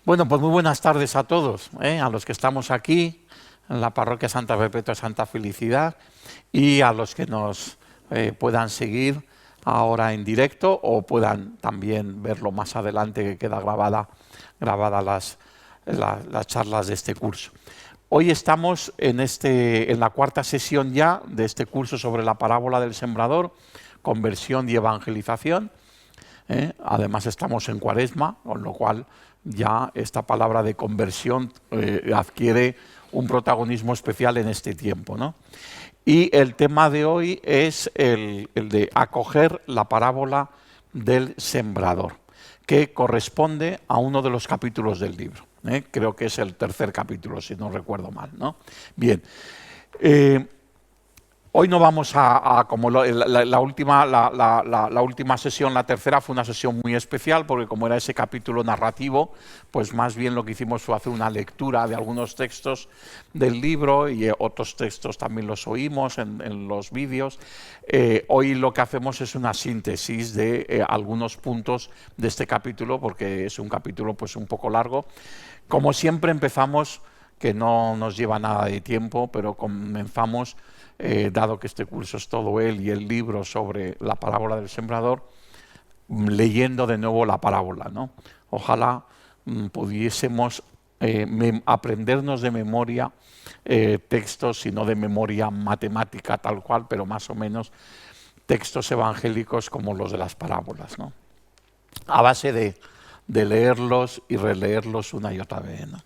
Bueno, pues muy buenas tardes a todos, a los que estamos aquí en la parroquia Santa Perpetua Santa Felicidad y a los que nos puedan seguir ahora en directo o puedan también verlo más adelante, que queda grabada las charlas de este curso. Hoy estamos en la cuarta sesión ya de este curso sobre la parábola del sembrador, conversión y evangelización. Además estamos en Cuaresma, con lo cual ya esta palabra de conversión adquiere un protagonismo especial en este tiempo, ¿no? Y el tema de hoy es el de acoger la parábola del sembrador, que corresponde a uno de los capítulos del libro. Creo que es el tercer capítulo, si no recuerdo mal, ¿no? Bien. Hoy no vamos como la última sesión, la tercera, fue una sesión muy especial porque como era ese capítulo narrativo, pues más bien lo que hicimos fue hacer una lectura de algunos textos del libro y otros textos también los oímos en los vídeos. Hoy lo que hacemos es una síntesis de algunos puntos de este capítulo porque es un capítulo pues un poco largo. Como siempre empezamos, que no nos lleva nada de tiempo, pero comenzamos, dado que este curso es todo él y el libro sobre la parábola del sembrador, leyendo de nuevo la parábola, ¿no? Ojalá pudiésemos aprendernos de memoria textos, si no de memoria matemática tal cual, pero más o menos textos evangélicos como los de las parábolas, ¿no? A base de leerlos y releerlos una y otra vez, ¿no?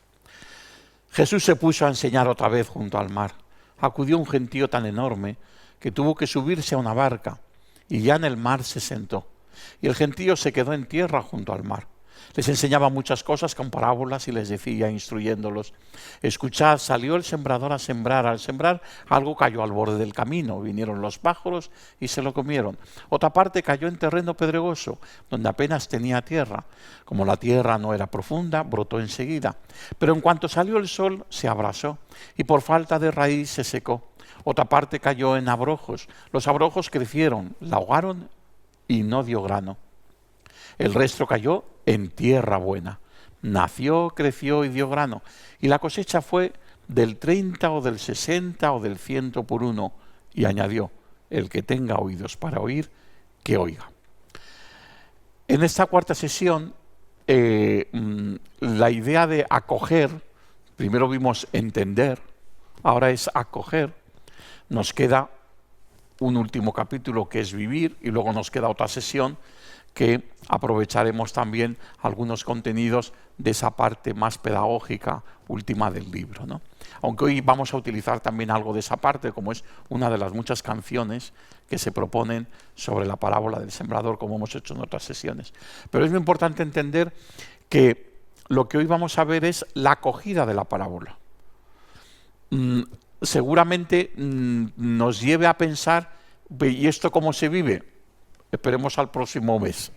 Jesús se puso a enseñar otra vez junto al mar. Acudió un gentío tan enorme que tuvo que subirse a una barca y ya en el mar se sentó. Y el gentío se quedó en tierra junto al mar. Les enseñaba muchas cosas con parábolas y les decía, instruyéndolos: escuchad, salió el sembrador a sembrar. Al sembrar, algo cayó al borde del camino. Vinieron los pájaros y se lo comieron. Otra parte cayó en terreno pedregoso, donde apenas tenía tierra. Como la tierra no era profunda, brotó enseguida. Pero en cuanto salió el sol, se abrasó y por falta de raíz se secó. Otra parte cayó en abrojos. Los abrojos crecieron, la ahogaron y no dio grano. El resto cayó en tierra buena. Nació, creció y dio grano. Y la cosecha fue del 30 o del 60 o del 100 por uno. Y añadió: el que tenga oídos para oír, que oiga. En esta cuarta sesión, la idea de acoger, primero vimos entender, ahora es acoger. Nos queda un último capítulo que es vivir y luego nos queda otra sesión que aprovecharemos también algunos contenidos de esa parte más pedagógica última del libro, ¿no? Aunque hoy vamos a utilizar también algo de esa parte, como es una de las muchas canciones que se proponen sobre la parábola del sembrador, como hemos hecho en otras sesiones. Pero es muy importante entender que lo que hoy vamos a ver es la acogida de la parábola. Seguramente nos lleve a pensar, ¿y esto cómo se vive? Esperemos al próximo mes,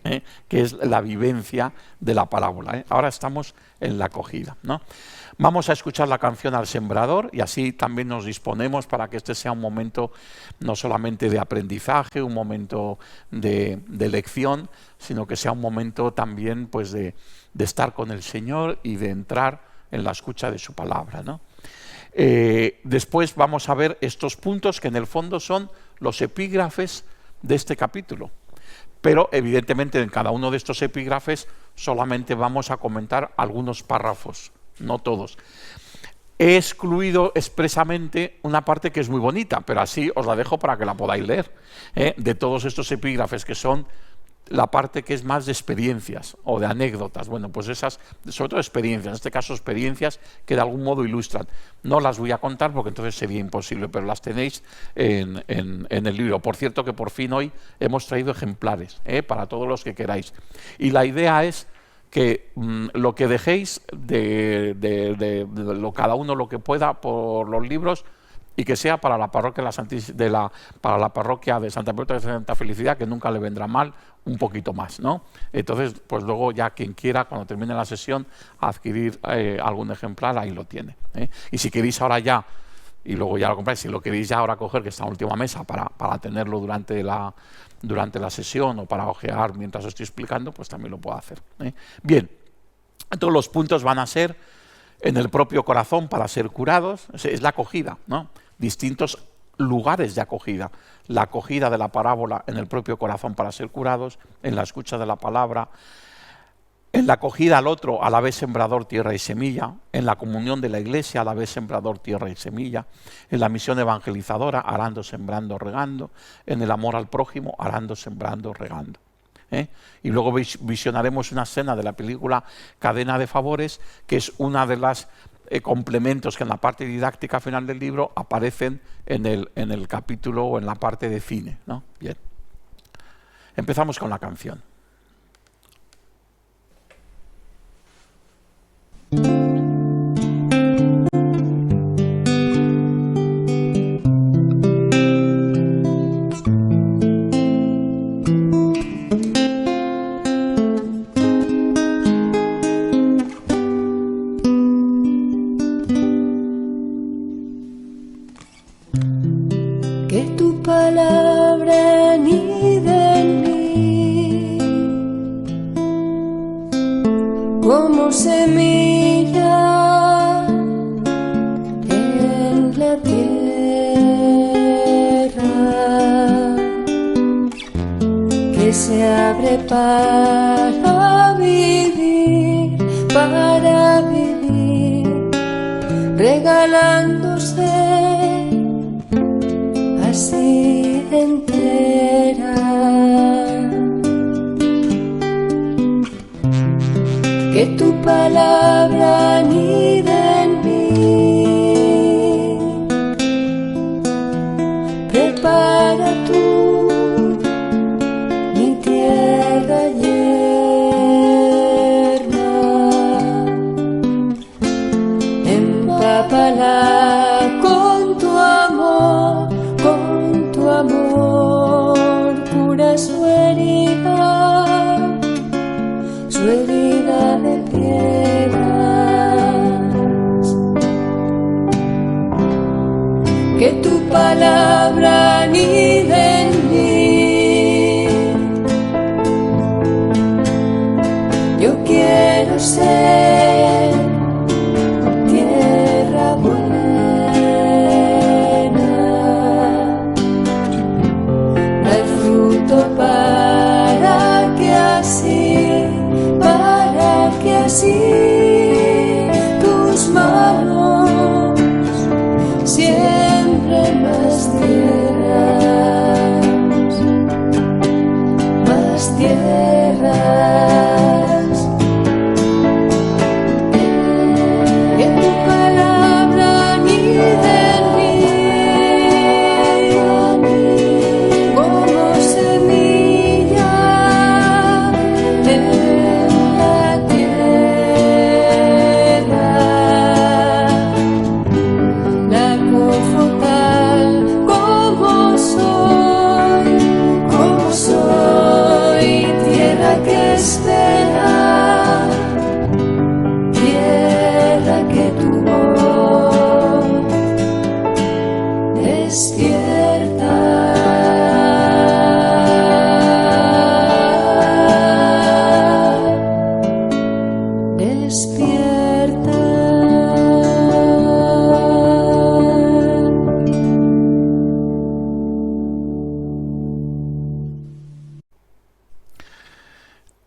que es la vivencia de la parábola. Ahora estamos en la acogida, ¿no? Vamos a escuchar la canción al sembrador y así también nos disponemos para que este sea un momento no solamente de aprendizaje, un momento de lección, sino que sea un momento también pues de estar con el Señor y de entrar en la escucha de su palabra, ¿no? Después vamos a ver estos puntos que en el fondo son los epígrafes de este capítulo. Pero evidentemente en cada uno de estos epígrafes solamente vamos a comentar algunos párrafos, no todos. He excluido expresamente una parte que es muy bonita, pero así os la dejo para que la podáis leer, de todos estos epígrafes, que son la parte que es más de experiencias o de anécdotas. Bueno, pues esas, sobre todo experiencias, en este caso experiencias que de algún modo ilustran. No las voy a contar porque entonces sería imposible, pero las tenéis en el libro. Por cierto que por fin hoy hemos traído ejemplares para todos los que queráis. Y la idea es que lo que dejéis cada uno lo que pueda por los libros, y que sea para la parroquia para la parroquia de Santa Perpetua de Santa Felicidad, que nunca le vendrá mal un poquito más, ¿no? Entonces, pues luego ya quien quiera, cuando termine la sesión, adquirir algún ejemplar, ahí lo tiene. Y si queréis ahora ya, y luego ya lo compráis, si lo queréis ya ahora coger, que está en última mesa, para tenerlo durante la sesión o para ojear mientras os estoy explicando, pues también lo puedo hacer. Bien, entonces los puntos van a ser en el propio corazón para ser curados, es la acogida, ¿no? Distintos lugares de acogida. La acogida de la parábola en el propio corazón para ser curados, en la escucha de la palabra, en la acogida al otro, a la vez sembrador, tierra y semilla, en la comunión de la Iglesia, a la vez sembrador, tierra y semilla, en la misión evangelizadora, arando, sembrando, regando, en el amor al prójimo, arando, sembrando, regando. Y luego visionaremos una escena de la película Cadena de Favores, que es una de las complementos que en la parte didáctica final del libro aparecen en el capítulo o en la parte de cine, ¿no? Bien. Empezamos con la canción. Como semilla en la tierra que se abre para vivir, regalándose así entera. Que tu palabra anida en mí, prepara tú mi tierra yerma, empápala con tu amor, cura su herida de piedras. Que tu palabra anide en mí. Yo quiero ser tierra buena, dar fruto para que así tus manos siembren más tierras. Que tu palabra en la tierra, la confortar como soy, tierra que espera, tierra que tu voz despierta.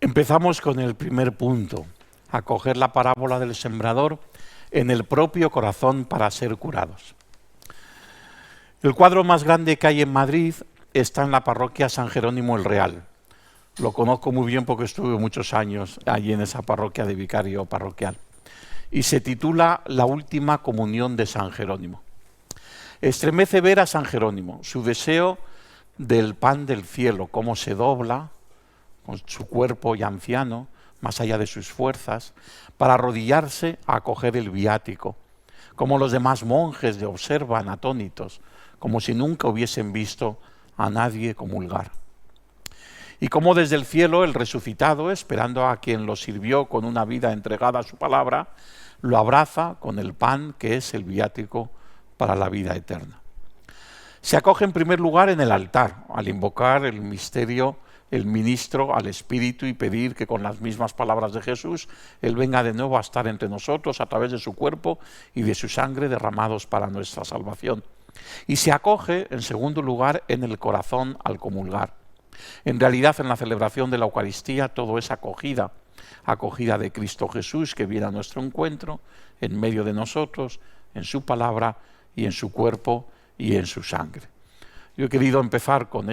Empezamos con el primer punto, acoger la parábola del sembrador en el propio corazón para ser curados. El cuadro más grande que hay en Madrid está en la parroquia San Jerónimo el Real. Lo conozco muy bien porque estuve muchos años allí en esa parroquia de vicario parroquial. Y se titula La última comunión de San Jerónimo. Estremece ver a San Jerónimo, su deseo del pan del cielo, cómo se dobla con su cuerpo ya anciano, más allá de sus fuerzas, para arrodillarse a acoger el viático, como los demás monjes le observan atónitos, como si nunca hubiesen visto a nadie comulgar. Y como desde el cielo el resucitado, esperando a quien lo sirvió con una vida entregada a su palabra, lo abraza con el pan que es el viático para la vida eterna. Se acoge en primer lugar en el altar, al invocar el misterio, el ministro al Espíritu y pedir que con las mismas palabras de Jesús, Él venga de nuevo a estar entre nosotros a través de su cuerpo y de su sangre derramados para nuestra salvación. Y se acoge, en segundo lugar, en el corazón al comulgar. En realidad, en la celebración de la Eucaristía, todo es acogida, acogida de Cristo Jesús, que viene a nuestro encuentro, en medio de nosotros, en su palabra y en su cuerpo y en su sangre. Yo he querido empezar con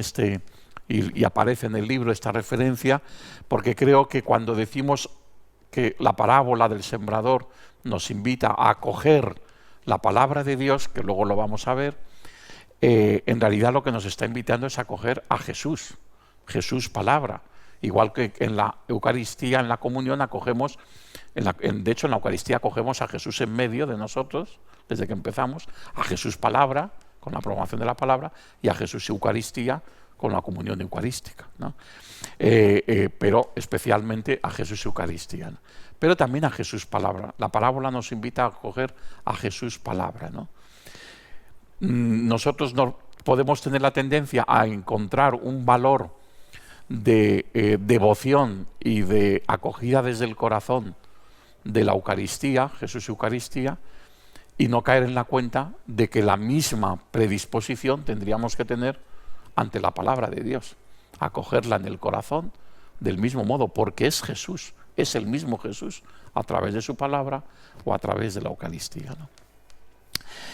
y aparece en el libro esta referencia, porque creo que cuando decimos que la parábola del sembrador nos invita a acoger la palabra de Dios, que luego lo vamos a ver, en realidad lo que nos está invitando es a acoger a Jesús, Jesús palabra. Igual que en la Eucaristía, en la comunión, acogemos, de hecho en la Eucaristía acogemos a Jesús en medio de nosotros, desde que empezamos, a Jesús palabra, con la proclamación de la palabra, y a Jesús Eucaristía, con la comunión eucarística, ¿no? Pero especialmente a Jesús Eucaristía, ¿no? Pero también a Jesús palabra. La parábola nos invita a acoger a Jesús palabra, ¿no? Nosotros no podemos tener la tendencia a encontrar un valor de devoción y de acogida desde el corazón de la Eucaristía, Jesús Eucaristía, y no caer en la cuenta de que la misma predisposición tendríamos que tener ante la palabra de Dios, acogerla en el corazón del mismo modo, porque es Jesús, es el mismo Jesús, a través de su palabra o a través de la Eucaristía, ¿no?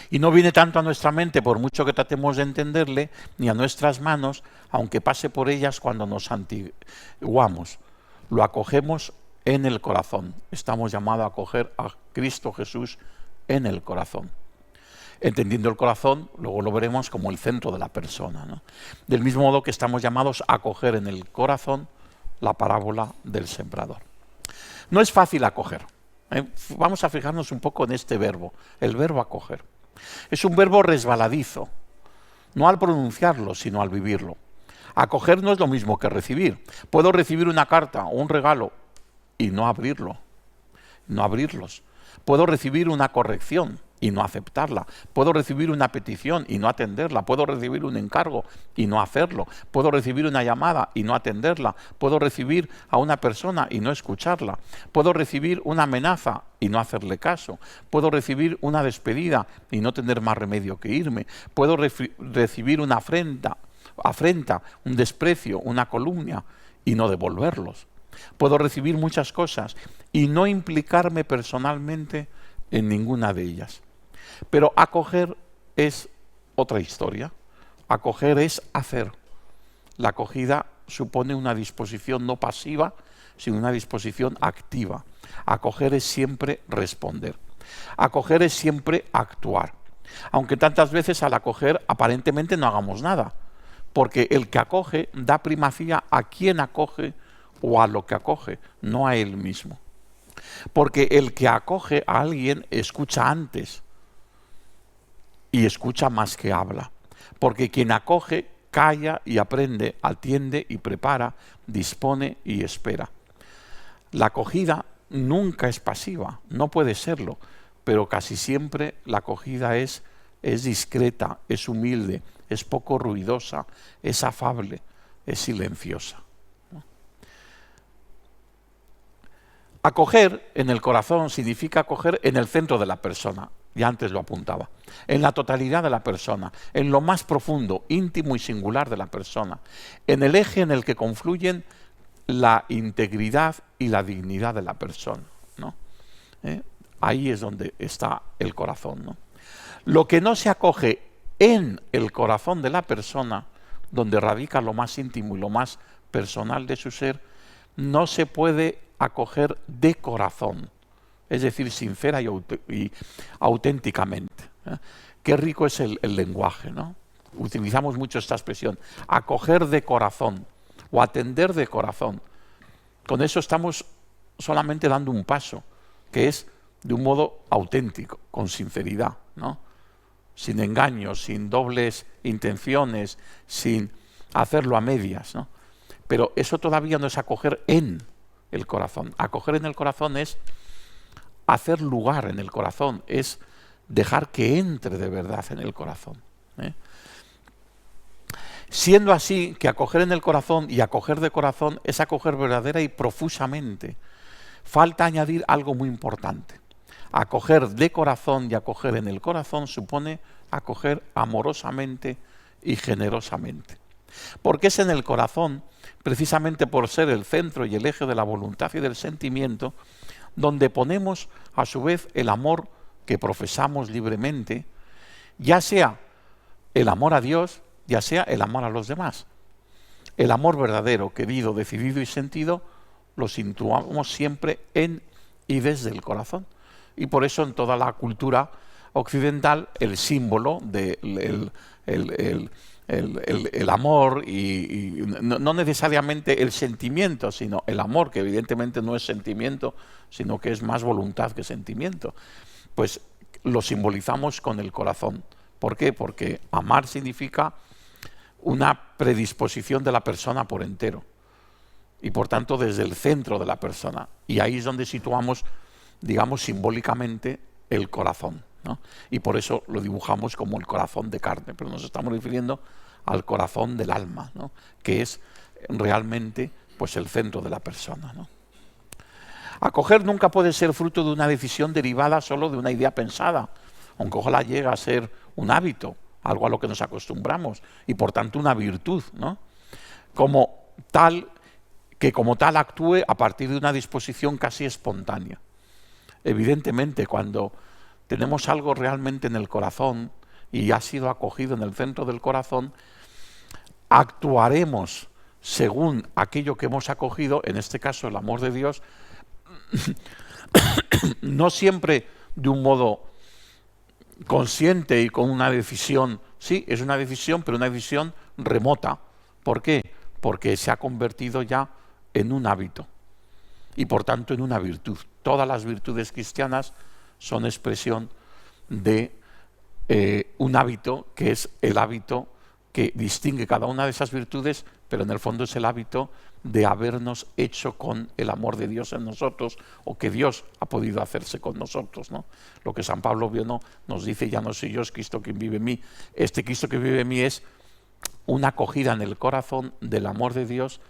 Y no viene tanto a nuestra mente, por mucho que tratemos de entenderle, ni a nuestras manos, aunque pase por ellas cuando nos santiguamos. Lo acogemos en el corazón. Estamos llamados a acoger a Cristo Jesús en el corazón. Entendiendo el corazón, luego lo veremos como el centro de la persona, ¿no? Del mismo modo que estamos llamados a acoger en el corazón la parábola del sembrador. No es fácil acoger. Vamos a fijarnos un poco en este verbo, el verbo acoger. Es un verbo resbaladizo, no al pronunciarlo, sino al vivirlo. Acoger no es lo mismo que recibir. Puedo recibir una carta o un regalo y no abrirlos. Puedo recibir una corrección y no aceptarla. Puedo recibir una petición y no atenderla. Puedo recibir un encargo y no hacerlo. Puedo recibir una llamada y no atenderla. Puedo recibir a una persona y no escucharla. Puedo recibir una amenaza y no hacerle caso. Puedo recibir una despedida y no tener más remedio que irme. Puedo recibir una afrenta, un desprecio, una calumnia y no devolverlos. Puedo recibir muchas cosas y no implicarme personalmente en ninguna de ellas. Pero acoger es otra historia. Acoger es hacer. La acogida supone una disposición no pasiva, sino una disposición activa. Acoger es siempre responder. Acoger es siempre actuar. Aunque tantas veces al acoger aparentemente no hagamos nada, porque el que acoge da primacía a quien acoge o a lo que acoge, no a él mismo. Porque el que acoge a alguien escucha antes y escucha más que habla. Porque quien acoge calla y aprende, atiende y prepara, dispone y espera. La acogida nunca es pasiva, no puede serlo, pero casi siempre la acogida es discreta, es humilde, es poco ruidosa, es afable, es silenciosa. Acoger en el corazón significa acoger en el centro de la persona, ya antes lo apuntaba, en la totalidad de la persona, en lo más profundo, íntimo y singular de la persona, en el eje en el que confluyen la integridad y la dignidad de la persona, ¿no? Ahí es donde está el corazón, ¿no? Lo que no se acoge en el corazón de la persona, donde radica lo más íntimo y lo más personal de su ser, no se puede acoger de corazón, es decir, sincera y auténticamente. Qué rico es el lenguaje, ¿no? Utilizamos mucho esta expresión, acoger de corazón o atender de corazón. Con eso estamos solamente dando un paso, que es de un modo auténtico, con sinceridad, ¿no? Sin engaños, sin dobles intenciones, sin hacerlo a medias, ¿no? Pero eso todavía no es acoger en el corazón. Acoger en el corazón es hacer lugar en el corazón, es dejar que entre de verdad en el corazón. Siendo así que acoger en el corazón y acoger de corazón es acoger verdadera y profusamente. Falta añadir algo muy importante. Acoger de corazón y acoger en el corazón supone acoger amorosamente y generosamente. Porque es en el corazón, precisamente por ser el centro y el eje de la voluntad y del sentimiento, donde ponemos a su vez el amor que profesamos libremente, ya sea el amor a Dios, ya sea el amor a los demás. El amor verdadero, querido, decidido y sentido, lo situamos siempre en y desde el corazón. Y por eso en toda la cultura occidental el símbolo del el amor y no necesariamente el sentimiento, sino el amor, que evidentemente no es sentimiento, sino que es más voluntad que sentimiento, pues lo simbolizamos con el corazón. ¿Por qué? Porque amar significa una predisposición de la persona por entero y por tanto desde el centro de la persona, y ahí es donde situamos, digamos, simbólicamente el corazón, ¿no? Y por eso lo dibujamos como el corazón de carne, pero nos estamos refiriendo al corazón del alma, ¿no? Que es realmente pues el centro de la persona, ¿no? Acoger nunca puede ser fruto de una decisión derivada solo de una idea pensada, aunque ojalá llegue a ser un hábito, algo a lo que nos acostumbramos, y por tanto una virtud, ¿no? Como tal actúe a partir de una disposición casi espontánea. Evidentemente, cuando tenemos algo realmente en el corazón y ha sido acogido en el centro del corazón, actuaremos según aquello que hemos acogido, en este caso el amor de Dios, no siempre de un modo consciente y con una decisión, sí, es una decisión, pero una decisión remota. ¿Por qué? Porque se ha convertido ya en un hábito y por tanto en una virtud. Todas las virtudes cristianas son expresión de un hábito que es el hábito que distingue cada una de esas virtudes, pero en el fondo es el hábito de habernos hecho con el amor de Dios en nosotros, o que Dios ha podido hacerse con nosotros, ¿no? Lo que San Pablo nos dice, ya no soy yo, es Cristo quien vive en mí. Este Cristo que vive en mí es una acogida en el corazón del amor de Dios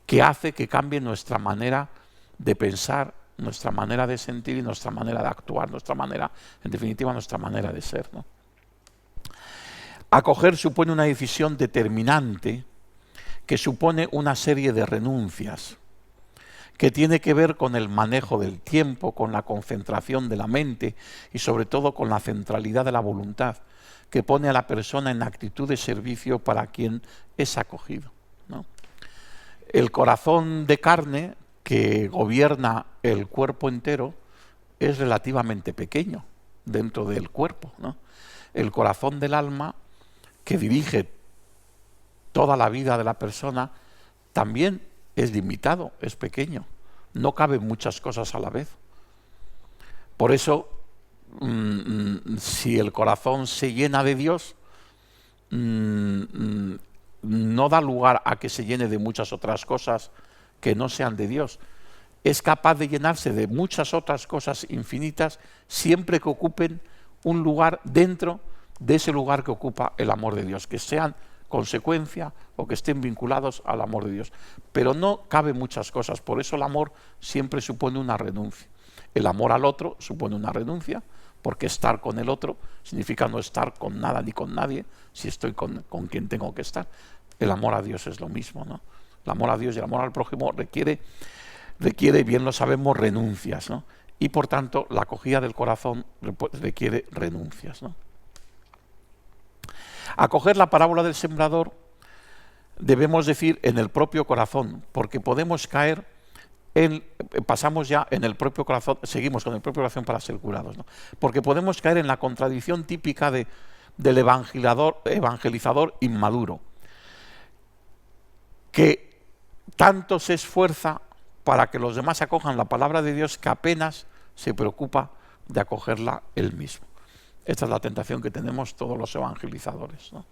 que hace que cambie nuestra manera de pensar, nuestra manera de sentir y nuestra manera de actuar, nuestra manera, en definitiva, nuestra manera de ser, ¿no? Acoger supone una decisión determinante que supone una serie de renuncias, que tiene que ver con el manejo del tiempo, con la concentración de la mente y sobre todo con la centralidad de la voluntad, que pone a la persona en actitud de servicio para quien es acogido, ¿no? El corazón de carne que gobierna el cuerpo entero es relativamente pequeño dentro del cuerpo, ¿no? El corazón del alma, que dirige toda la vida de la persona, también es limitado, es pequeño, no caben muchas cosas a la vez. Por eso, si el corazón se llena de Dios, no da lugar a que se llene de muchas otras cosas que no sean de Dios. Es capaz de llenarse de muchas otras cosas infinitas siempre que ocupen un lugar dentro de ese lugar que ocupa el amor de Dios, que sean consecuencia o que estén vinculados al amor de Dios. Pero no cabe muchas cosas, por eso el amor siempre supone una renuncia. El amor al otro supone una renuncia, porque estar con el otro significa no estar con nada ni con nadie, si estoy con quien tengo que estar. El amor a Dios es lo mismo, ¿no? El amor a Dios y el amor al prójimo requiere, bien lo sabemos, renuncias, ¿no? Y por tanto, la acogida del corazón requiere renuncias, ¿no? Acoger la parábola del sembrador, debemos decir, en el propio corazón, porque podemos caer pasamos ya en el propio corazón, seguimos con el propio corazón para ser curados, ¿no? Porque podemos caer en la contradicción típica del evangelizador inmaduro, que tanto se esfuerza para que los demás acojan la palabra de Dios que apenas se preocupa de acogerla él mismo. Esta es la tentación que tenemos todos los evangelizadores, ¿no?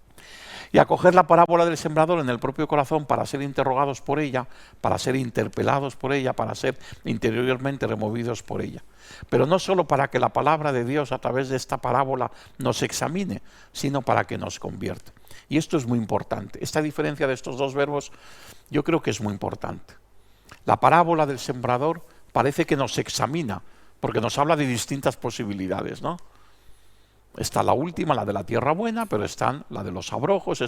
Y acoger la parábola del sembrador en el propio corazón para ser interrogados por ella, para ser interpelados por ella, para ser interiormente removidos por ella. Pero no solo para que la palabra de Dios a través de esta parábola nos examine, sino para que nos convierta. Y esto es muy importante. Esta diferencia de estos dos verbos yo creo que es muy importante. La parábola del sembrador parece que nos examina, porque nos habla de distintas posibilidades, ¿no? Está la última, la de la tierra buena, pero están la de los abrojos,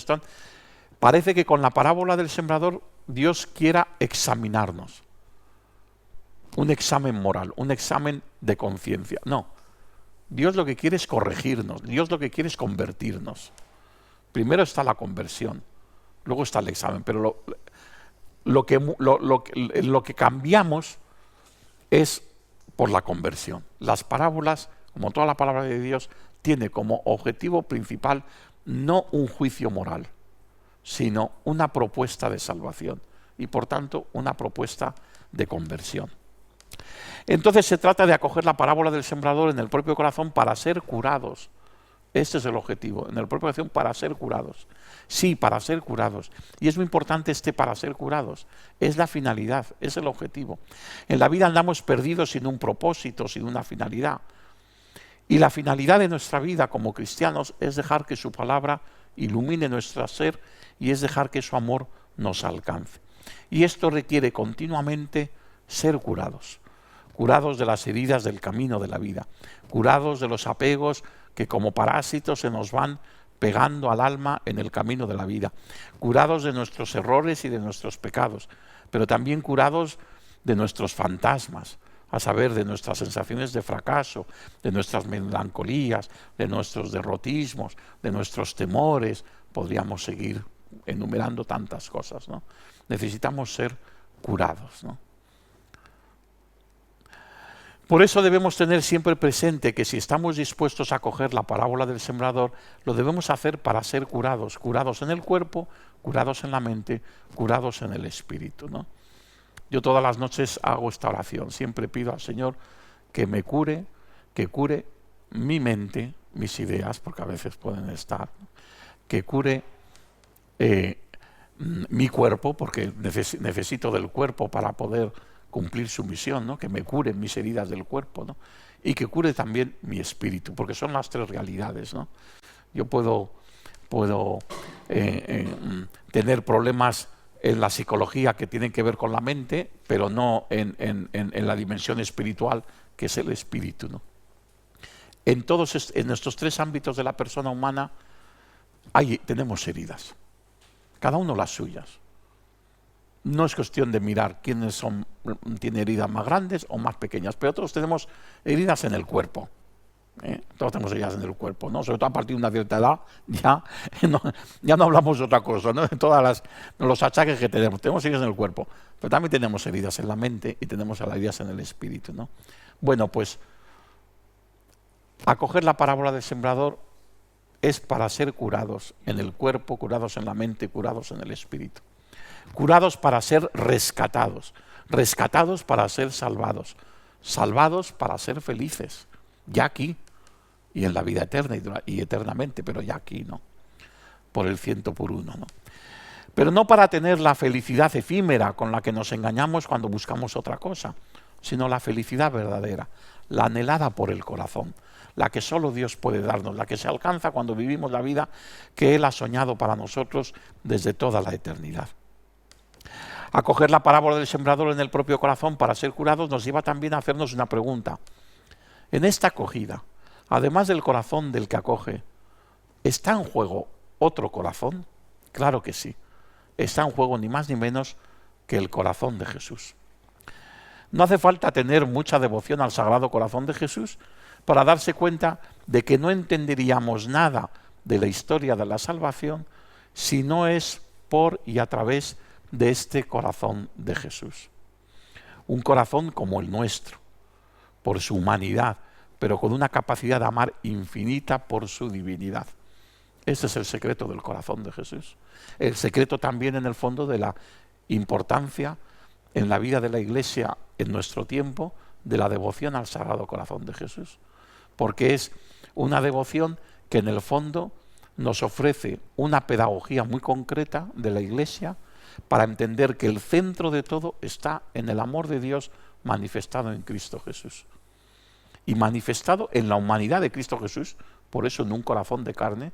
Parece que con la parábola del sembrador Dios quiera examinarnos. Un examen moral, un examen de conciencia. No, Dios lo que quiere es corregirnos, Dios lo que quiere es convertirnos. Primero está la conversión, luego está el examen, pero lo que cambiamos es por la conversión. Las parábolas, como toda la palabra de Dios, tiene como objetivo principal no un juicio moral, sino una propuesta de salvación y por tanto una propuesta de conversión. Entonces se trata de acoger la parábola del sembrador en el propio corazón para ser curados. Este es el objetivo, en el propio corazón para ser curados. Sí, para ser curados. Y es muy importante para ser curados. Es la finalidad, es el objetivo. En la vida andamos perdidos sin un propósito, sin una finalidad. Y la finalidad de nuestra vida como cristianos es dejar que su palabra ilumine nuestro ser y es dejar que su amor nos alcance. Y esto requiere continuamente ser curados. Curados de las heridas del camino de la vida. Curados de los apegos que como parásitos se nos van pegando al alma en el camino de la vida. Curados de nuestros errores y de nuestros pecados. Pero también curados de nuestros fantasmas, a saber, de nuestras sensaciones de fracaso, de nuestras melancolías, de nuestros derrotismos, de nuestros temores. Podríamos seguir enumerando tantas cosas, ¿no? Necesitamos ser curados, ¿no? Por eso debemos tener siempre presente que si estamos dispuestos a acoger la parábola del sembrador, lo debemos hacer para ser curados, curados en el cuerpo, curados en la mente, curados en el espíritu, ¿no? Yo todas las noches hago esta oración, siempre pido al Señor que me cure, que cure mi mente, mis ideas, porque a veces pueden estar, que cure mi cuerpo, porque necesito del cuerpo para poder cumplir su misión, ¿no? Que me cure mis heridas del cuerpo, ¿no? Y que cure también mi espíritu, porque son las tres realidades, ¿no? Yo puedo tener problemas en la psicología que tienen que ver con la mente, pero no en la dimensión espiritual, que es el espíritu, ¿no? En estos tres ámbitos de la persona humana tenemos heridas, cada uno las suyas. No es cuestión de mirar quiénes tienen heridas más grandes o más pequeñas, pero todos tenemos heridas en el cuerpo. Todos tenemos heridas en el cuerpo, ¿no? Sobre todo a partir de una cierta edad, ya no hablamos de otra cosa, ¿no? De todos los achaques que tenemos heridas en el cuerpo, pero también tenemos heridas en la mente y tenemos heridas en el espíritu, ¿no? Bueno, pues acoger la parábola del sembrador es para ser curados en el cuerpo, curados en la mente, curados en el espíritu. Curados para ser rescatados, rescatados para ser salvados, salvados para ser felices, ya aquí y en la vida eterna y eternamente, pero ya aquí, ¿no? Por el 100 por 1, ¿no? Pero no para tener la felicidad efímera con la que nos engañamos cuando buscamos otra cosa, sino la felicidad verdadera, la anhelada por el corazón, la que solo Dios puede darnos, la que se alcanza cuando vivimos la vida que Él ha soñado para nosotros desde toda la eternidad. Acoger la parábola del sembrador en el propio corazón para ser curados nos lleva también a hacernos una pregunta. En esta acogida, además del corazón del que acoge, ¿está en juego otro corazón? Claro que sí. Está en juego ni más ni menos que el corazón de Jesús. No hace falta tener mucha devoción al Sagrado Corazón de Jesús para darse cuenta de que no entenderíamos nada de la historia de la salvación si no es por y a través de este corazón de Jesús. Un corazón como el nuestro, por su humanidad, pero con una capacidad de amar infinita por su divinidad. Ese es el secreto del corazón de Jesús. El secreto también, en el fondo, de la importancia en la vida de la Iglesia en nuestro tiempo de la devoción al Sagrado Corazón de Jesús. Porque es una devoción que en el fondo nos ofrece una pedagogía muy concreta de la Iglesia para entender que el centro de todo está en el amor de Dios manifestado en Cristo Jesús. Y manifestado en la humanidad de Cristo Jesús, por eso en un corazón de carne,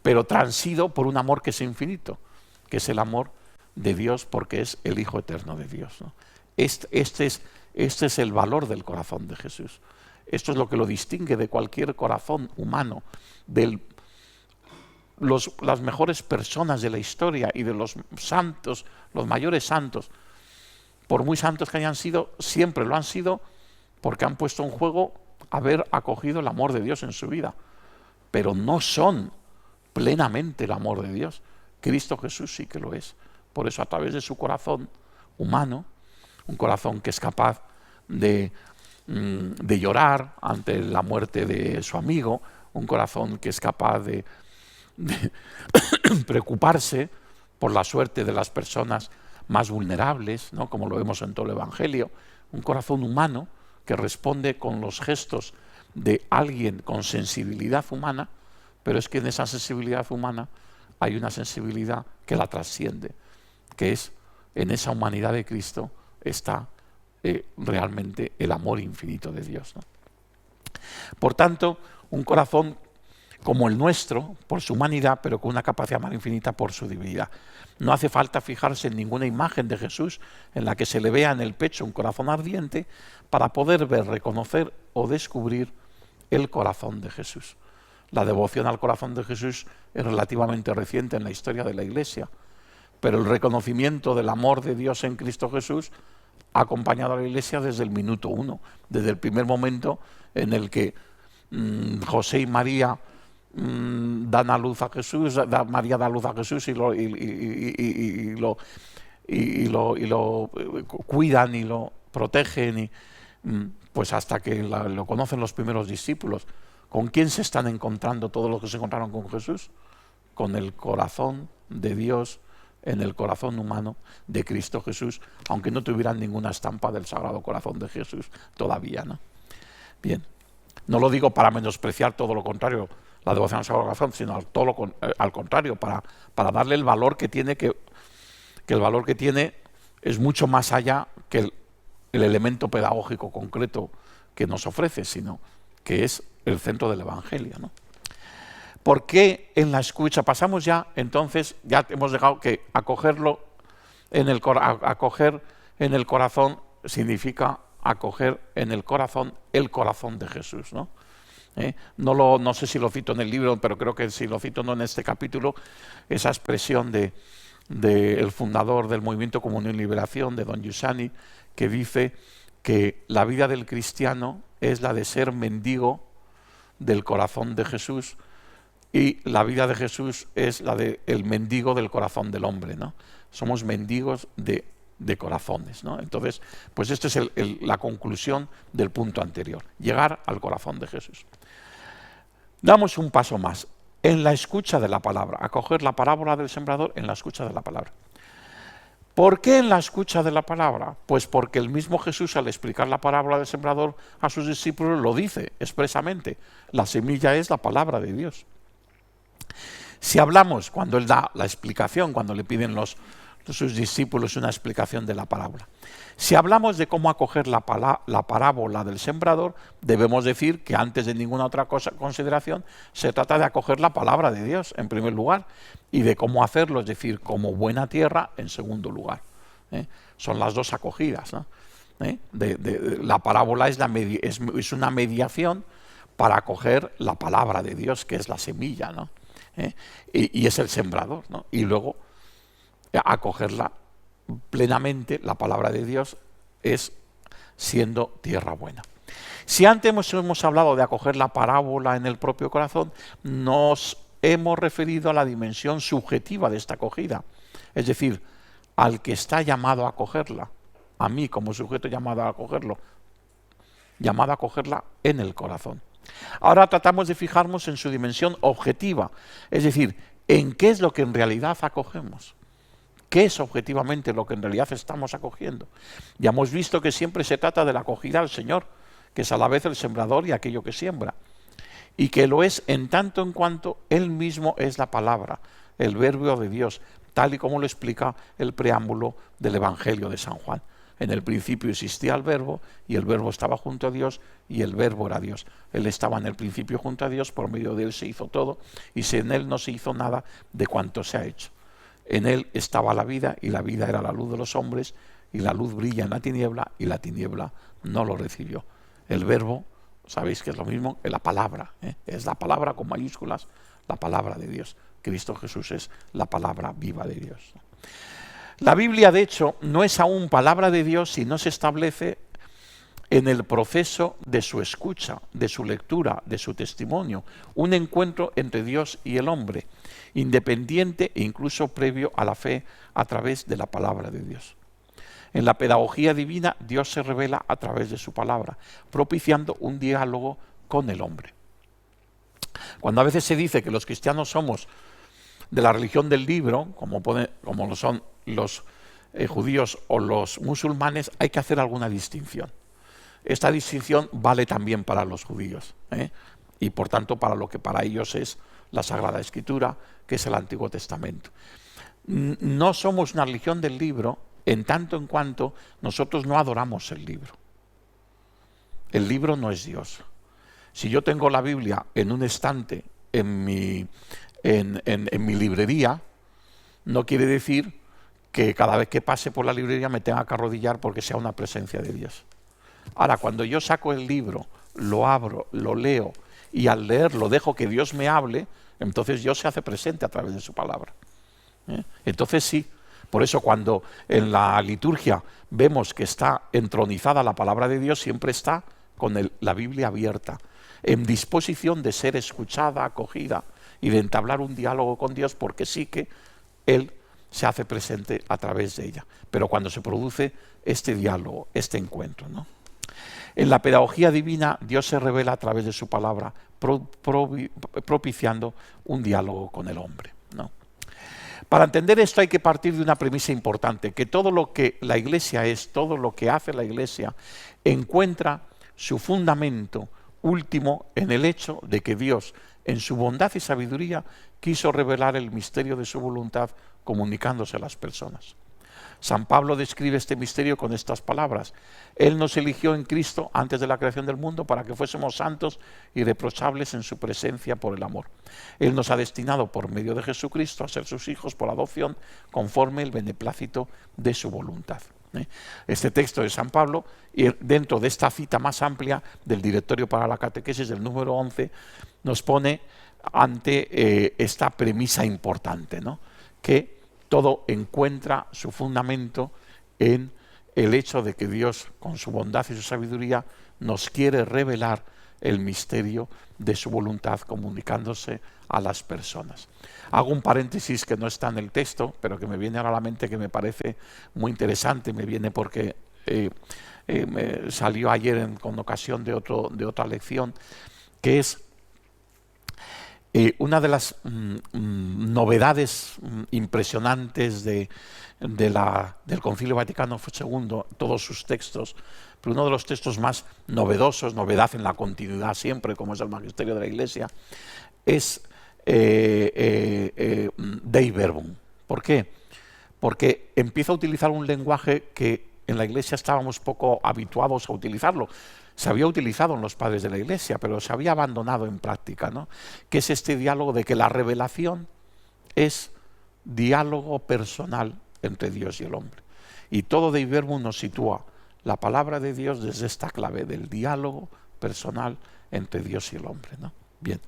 pero transido por un amor que es infinito, que es el amor de Dios porque es el Hijo eterno de Dios, ¿no? Este es el valor del corazón de Jesús. Esto es lo que lo distingue de cualquier corazón humano, de las mejores personas de la historia y de los santos, los mayores santos. Por muy santos que hayan sido, siempre lo han sido porque han puesto en juego haber acogido el amor de Dios en su vida. Pero no son plenamente el amor de Dios. Cristo Jesús sí que lo es. Por eso, a través de su corazón humano, un corazón que es capaz de llorar ante la muerte de su amigo, un corazón que es capaz de preocuparse por la suerte de las personas más vulnerables, ¿no? Como lo vemos en todo el Evangelio, un corazón humano que responde con los gestos de alguien con sensibilidad humana, pero es que en esa sensibilidad humana hay una sensibilidad que la trasciende, que es en esa humanidad de Cristo está realmente el amor infinito de Dios, ¿no? Por tanto, un corazón como el nuestro, por su humanidad, pero con una capacidad más infinita por su divinidad. No hace falta fijarse en ninguna imagen de Jesús en la que se le vea en el pecho un corazón ardiente para poder ver, reconocer o descubrir el corazón de Jesús. La devoción al corazón de Jesús es relativamente reciente en la historia de la Iglesia, pero el reconocimiento del amor de Dios en Cristo Jesús ha acompañado a la Iglesia desde el minuto 1, desde el primer momento en el que José y María dan a luz a Jesús, María da a luz a Jesús y lo cuidan y lo protegen, pues hasta que lo conocen los primeros discípulos. ¿Con quién se están encontrando todos los que se encontraron con Jesús? Con el corazón de Dios en el corazón humano de Cristo Jesús, aunque no tuvieran ninguna estampa del Sagrado Corazón de Jesús todavía, ¿no? Bien, no lo digo para menospreciar todo lo contrario, la devoción al Sagrado Corazón, sino al contrario, para darle el valor que tiene, que el valor que tiene es mucho más allá que el elemento pedagógico concreto que nos ofrece, sino que es el centro del Evangelio, ¿no? ¿Por qué en la escucha? Pasamos ya, entonces, ya hemos dejado que acoger en el corazón significa acoger en el corazón de Jesús, ¿no? No sé si lo cito en el libro, pero creo que si lo cito no en este capítulo, esa expresión del fundador del movimiento Comunión y Liberación, de don Giussani, que dice que la vida del cristiano es la de ser mendigo del corazón de Jesús, y la vida de Jesús es la del mendigo del corazón del hombre, ¿no? Somos mendigos de corazones, ¿no? Entonces, pues esta es la conclusión del punto anterior, llegar al corazón de Jesús. Damos un paso más. en la escucha de la palabra, acoger la parábola del sembrador en la escucha de la palabra. ¿Por qué en la escucha de la palabra? Pues porque el mismo Jesús, al explicar la parábola del sembrador a sus discípulos, lo dice expresamente: la semilla es la palabra de Dios. Si hablamos, cuando él da la explicación, cuando le piden sus discípulos una explicación de la parábola, si hablamos de cómo acoger la parábola del sembrador, debemos decir que antes de ninguna otra consideración se trata de acoger la palabra de Dios en primer lugar, y de cómo hacerlo, es decir, como buena tierra en segundo lugar. Son las dos acogidas, ¿no? La parábola es una mediación para acoger la palabra de Dios, que es la semilla, ¿no? Y es el sembrador, ¿no? Y luego acogerla plenamente, la palabra de Dios, es siendo tierra buena. Si antes hemos hablado de acoger la parábola en el propio corazón, nos hemos referido a la dimensión subjetiva de esta acogida, es decir, al que está llamado a acogerla, a mí como sujeto llamado a acogerlo, llamado a acogerla en el corazón. Ahora tratamos de fijarnos en su dimensión objetiva, es decir, en qué es lo que en realidad acogemos. ¿Qué es objetivamente lo que en realidad estamos acogiendo? Ya hemos visto que siempre se trata de la acogida al Señor, que es a la vez el sembrador y aquello que siembra, y que lo es en tanto en cuanto Él mismo es la palabra, el verbo de Dios, tal y como lo explica el preámbulo del Evangelio de San Juan. En el principio existía el verbo, y el verbo estaba junto a Dios, y el verbo era Dios. Él estaba en el principio junto a Dios, por medio de Él se hizo todo, y sin Él no se hizo nada de cuanto se ha hecho. En Él estaba la vida, y la vida era la luz de los hombres, y la luz brilla en la tiniebla, y la tiniebla no lo recibió. El verbo, sabéis que es lo mismo que la palabra, es la palabra con mayúsculas, la palabra de Dios. Cristo Jesús es la palabra viva de Dios. La Biblia, de hecho, no es aún palabra de Dios si no se establece en el proceso de su escucha, de su lectura, de su testimonio, un encuentro entre Dios y el hombre, independiente e incluso previo a la fe a través de la palabra de Dios. En la pedagogía divina, Dios se revela a través de su palabra, propiciando un diálogo con el hombre. Cuando a veces se dice que los cristianos somos de la religión del libro, como lo son los judíos o los musulmanes, hay que hacer alguna distinción. Esta distinción vale también para los judíos, y por tanto para lo que para ellos es la Sagrada Escritura, que es el Antiguo Testamento. No somos una religión del libro en tanto en cuanto nosotros no adoramos el libro. El libro no es Dios. Si yo tengo la Biblia en un estante en mi librería, no quiere decir que cada vez que pase por la librería me tenga que arrodillar porque sea una presencia de Dios. Ahora, cuando yo saco el libro, lo abro, lo leo, y al leerlo dejo que Dios me hable, entonces Dios se hace presente a través de su palabra. Entonces sí, por eso cuando en la liturgia vemos que está entronizada la palabra de Dios, siempre está con la Biblia abierta, en disposición de ser escuchada, acogida y de entablar un diálogo con Dios, porque sí que Él se hace presente a través de ella. Pero cuando se produce este diálogo, este encuentro, ¿no? En la pedagogía divina, Dios se revela a través de su palabra, propiciando un diálogo con el hombre, ¿no? Para entender esto hay que partir de una premisa importante, que todo lo que la Iglesia es, todo lo que hace la Iglesia, encuentra su fundamento último en el hecho de que Dios, en su bondad y sabiduría, quiso revelar el misterio de su voluntad comunicándose a las personas. San Pablo describe este misterio con estas palabras: Él nos eligió en Cristo antes de la creación del mundo para que fuésemos santos y irreprochables en su presencia por el amor. Él nos ha destinado por medio de Jesucristo a ser sus hijos por adopción, conforme el beneplácito de su voluntad. Este texto de San Pablo, y dentro de esta cita más amplia del Directorio para la Catequesis del número 11, nos pone ante esta premisa importante, ¿no? Que todo encuentra su fundamento en el hecho de que Dios, con su bondad y su sabiduría, nos quiere revelar el misterio de su voluntad comunicándose a las personas. Hago un paréntesis que no está en el texto, pero que me viene ahora a la mente, que me parece muy interesante. Me viene porque me salió ayer con ocasión de otra lección, que es Una de las novedades impresionantes del Concilio Vaticano II, todos sus textos, pero uno de los textos más novedosos, novedad en la continuidad siempre, como es el Magisterio de la Iglesia, es Dei Verbum. ¿Por qué? Porque empieza a utilizar un lenguaje que en la Iglesia estábamos poco habituados a utilizarlo. Se había utilizado en los padres de la Iglesia, pero se había abandonado en práctica, ¿no? Que es este diálogo de que la revelación es diálogo personal entre Dios y el hombre. Y todo Dei Verbum nos sitúa la palabra de Dios desde esta clave del diálogo personal entre Dios y el hombre, ¿no? Bien.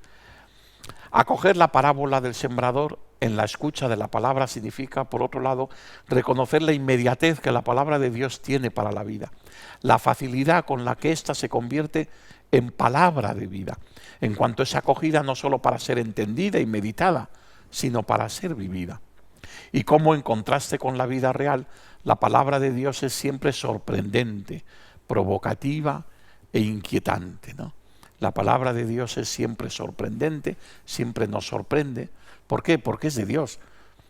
Acoger la parábola del sembrador en la escucha de la palabra significa, por otro lado, reconocer la inmediatez que la palabra de Dios tiene para la vida, la facilidad con la que ésta se convierte en palabra de vida, en cuanto es acogida no solo para ser entendida y meditada, sino para ser vivida. Y cómo, en contraste con la vida real, la palabra de Dios es siempre sorprendente, provocativa e inquietante, ¿no? La palabra de Dios es siempre sorprendente, siempre nos sorprende. ¿Por qué? Porque es de Dios.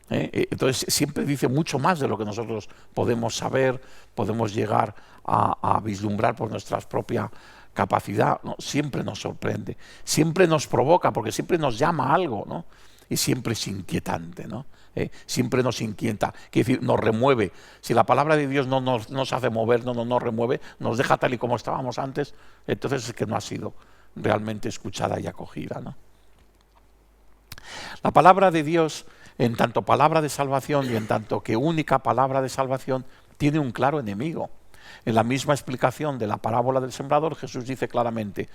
Entonces siempre dice mucho más de lo que nosotros podemos saber, podemos llegar a vislumbrar por nuestra propia capacidad, ¿no? Siempre nos sorprende, siempre nos provoca, porque siempre nos llama a algo, ¿no? Y siempre es inquietante, ¿no? Siempre nos inquieta, quiere decir, nos remueve. Si la palabra de Dios no nos hace mover, no nos remueve, nos deja tal y como estábamos antes, entonces es que no ha sido realmente escuchada y acogida, ¿no? La palabra de Dios, en tanto palabra de salvación y en tanto que única palabra de salvación, tiene un claro enemigo. En la misma explicación de la parábola del sembrador, Jesús dice claramente: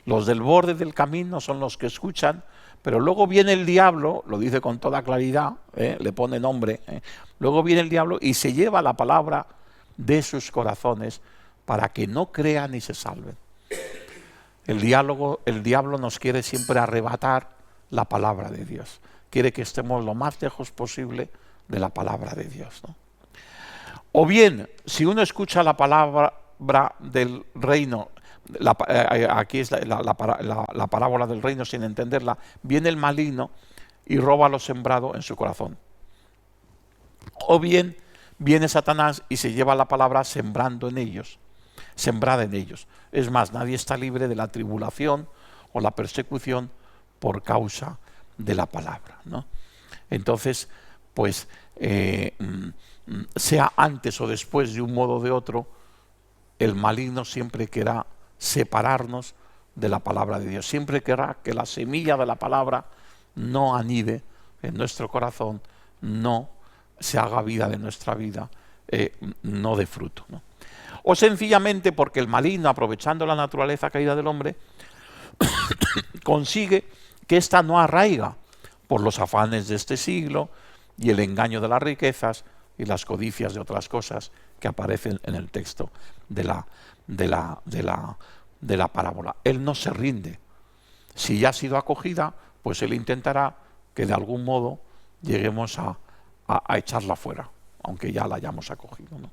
los del borde del camino son los que escuchan, pero luego viene el diablo, lo dice con toda claridad, le pone nombre, luego viene el diablo y se lleva la palabra de sus corazones para que no crean y se salven. El diablo nos quiere siempre arrebatar la palabra de Dios. Quiere que estemos lo más lejos posible de la palabra de Dios, ¿no? O bien, si uno escucha la palabra del reino, aquí es la parábola del reino sin entenderla, viene el maligno y roba lo sembrado en su corazón. O bien, viene Satanás y se lleva la palabra sembrada en ellos. Es más, nadie está libre de la tribulación o la persecución por causa de la palabra, ¿no? Entonces, pues, sea antes o después, de un modo o de otro, el maligno siempre querrá separarnos de la palabra de Dios. Siempre querrá que la semilla de la palabra no anide en nuestro corazón, no se haga vida de nuestra vida, no dé fruto, ¿no? O sencillamente porque el maligno, aprovechando la naturaleza caída del hombre, consigue que ésta no arraiga por los afanes de este siglo y el engaño de las riquezas y las codicias de otras cosas que aparecen en el texto de la parábola. Él no se rinde. Si ya ha sido acogida, pues él intentará que de algún modo lleguemos a echarla fuera, aunque ya la hayamos acogido, ¿no?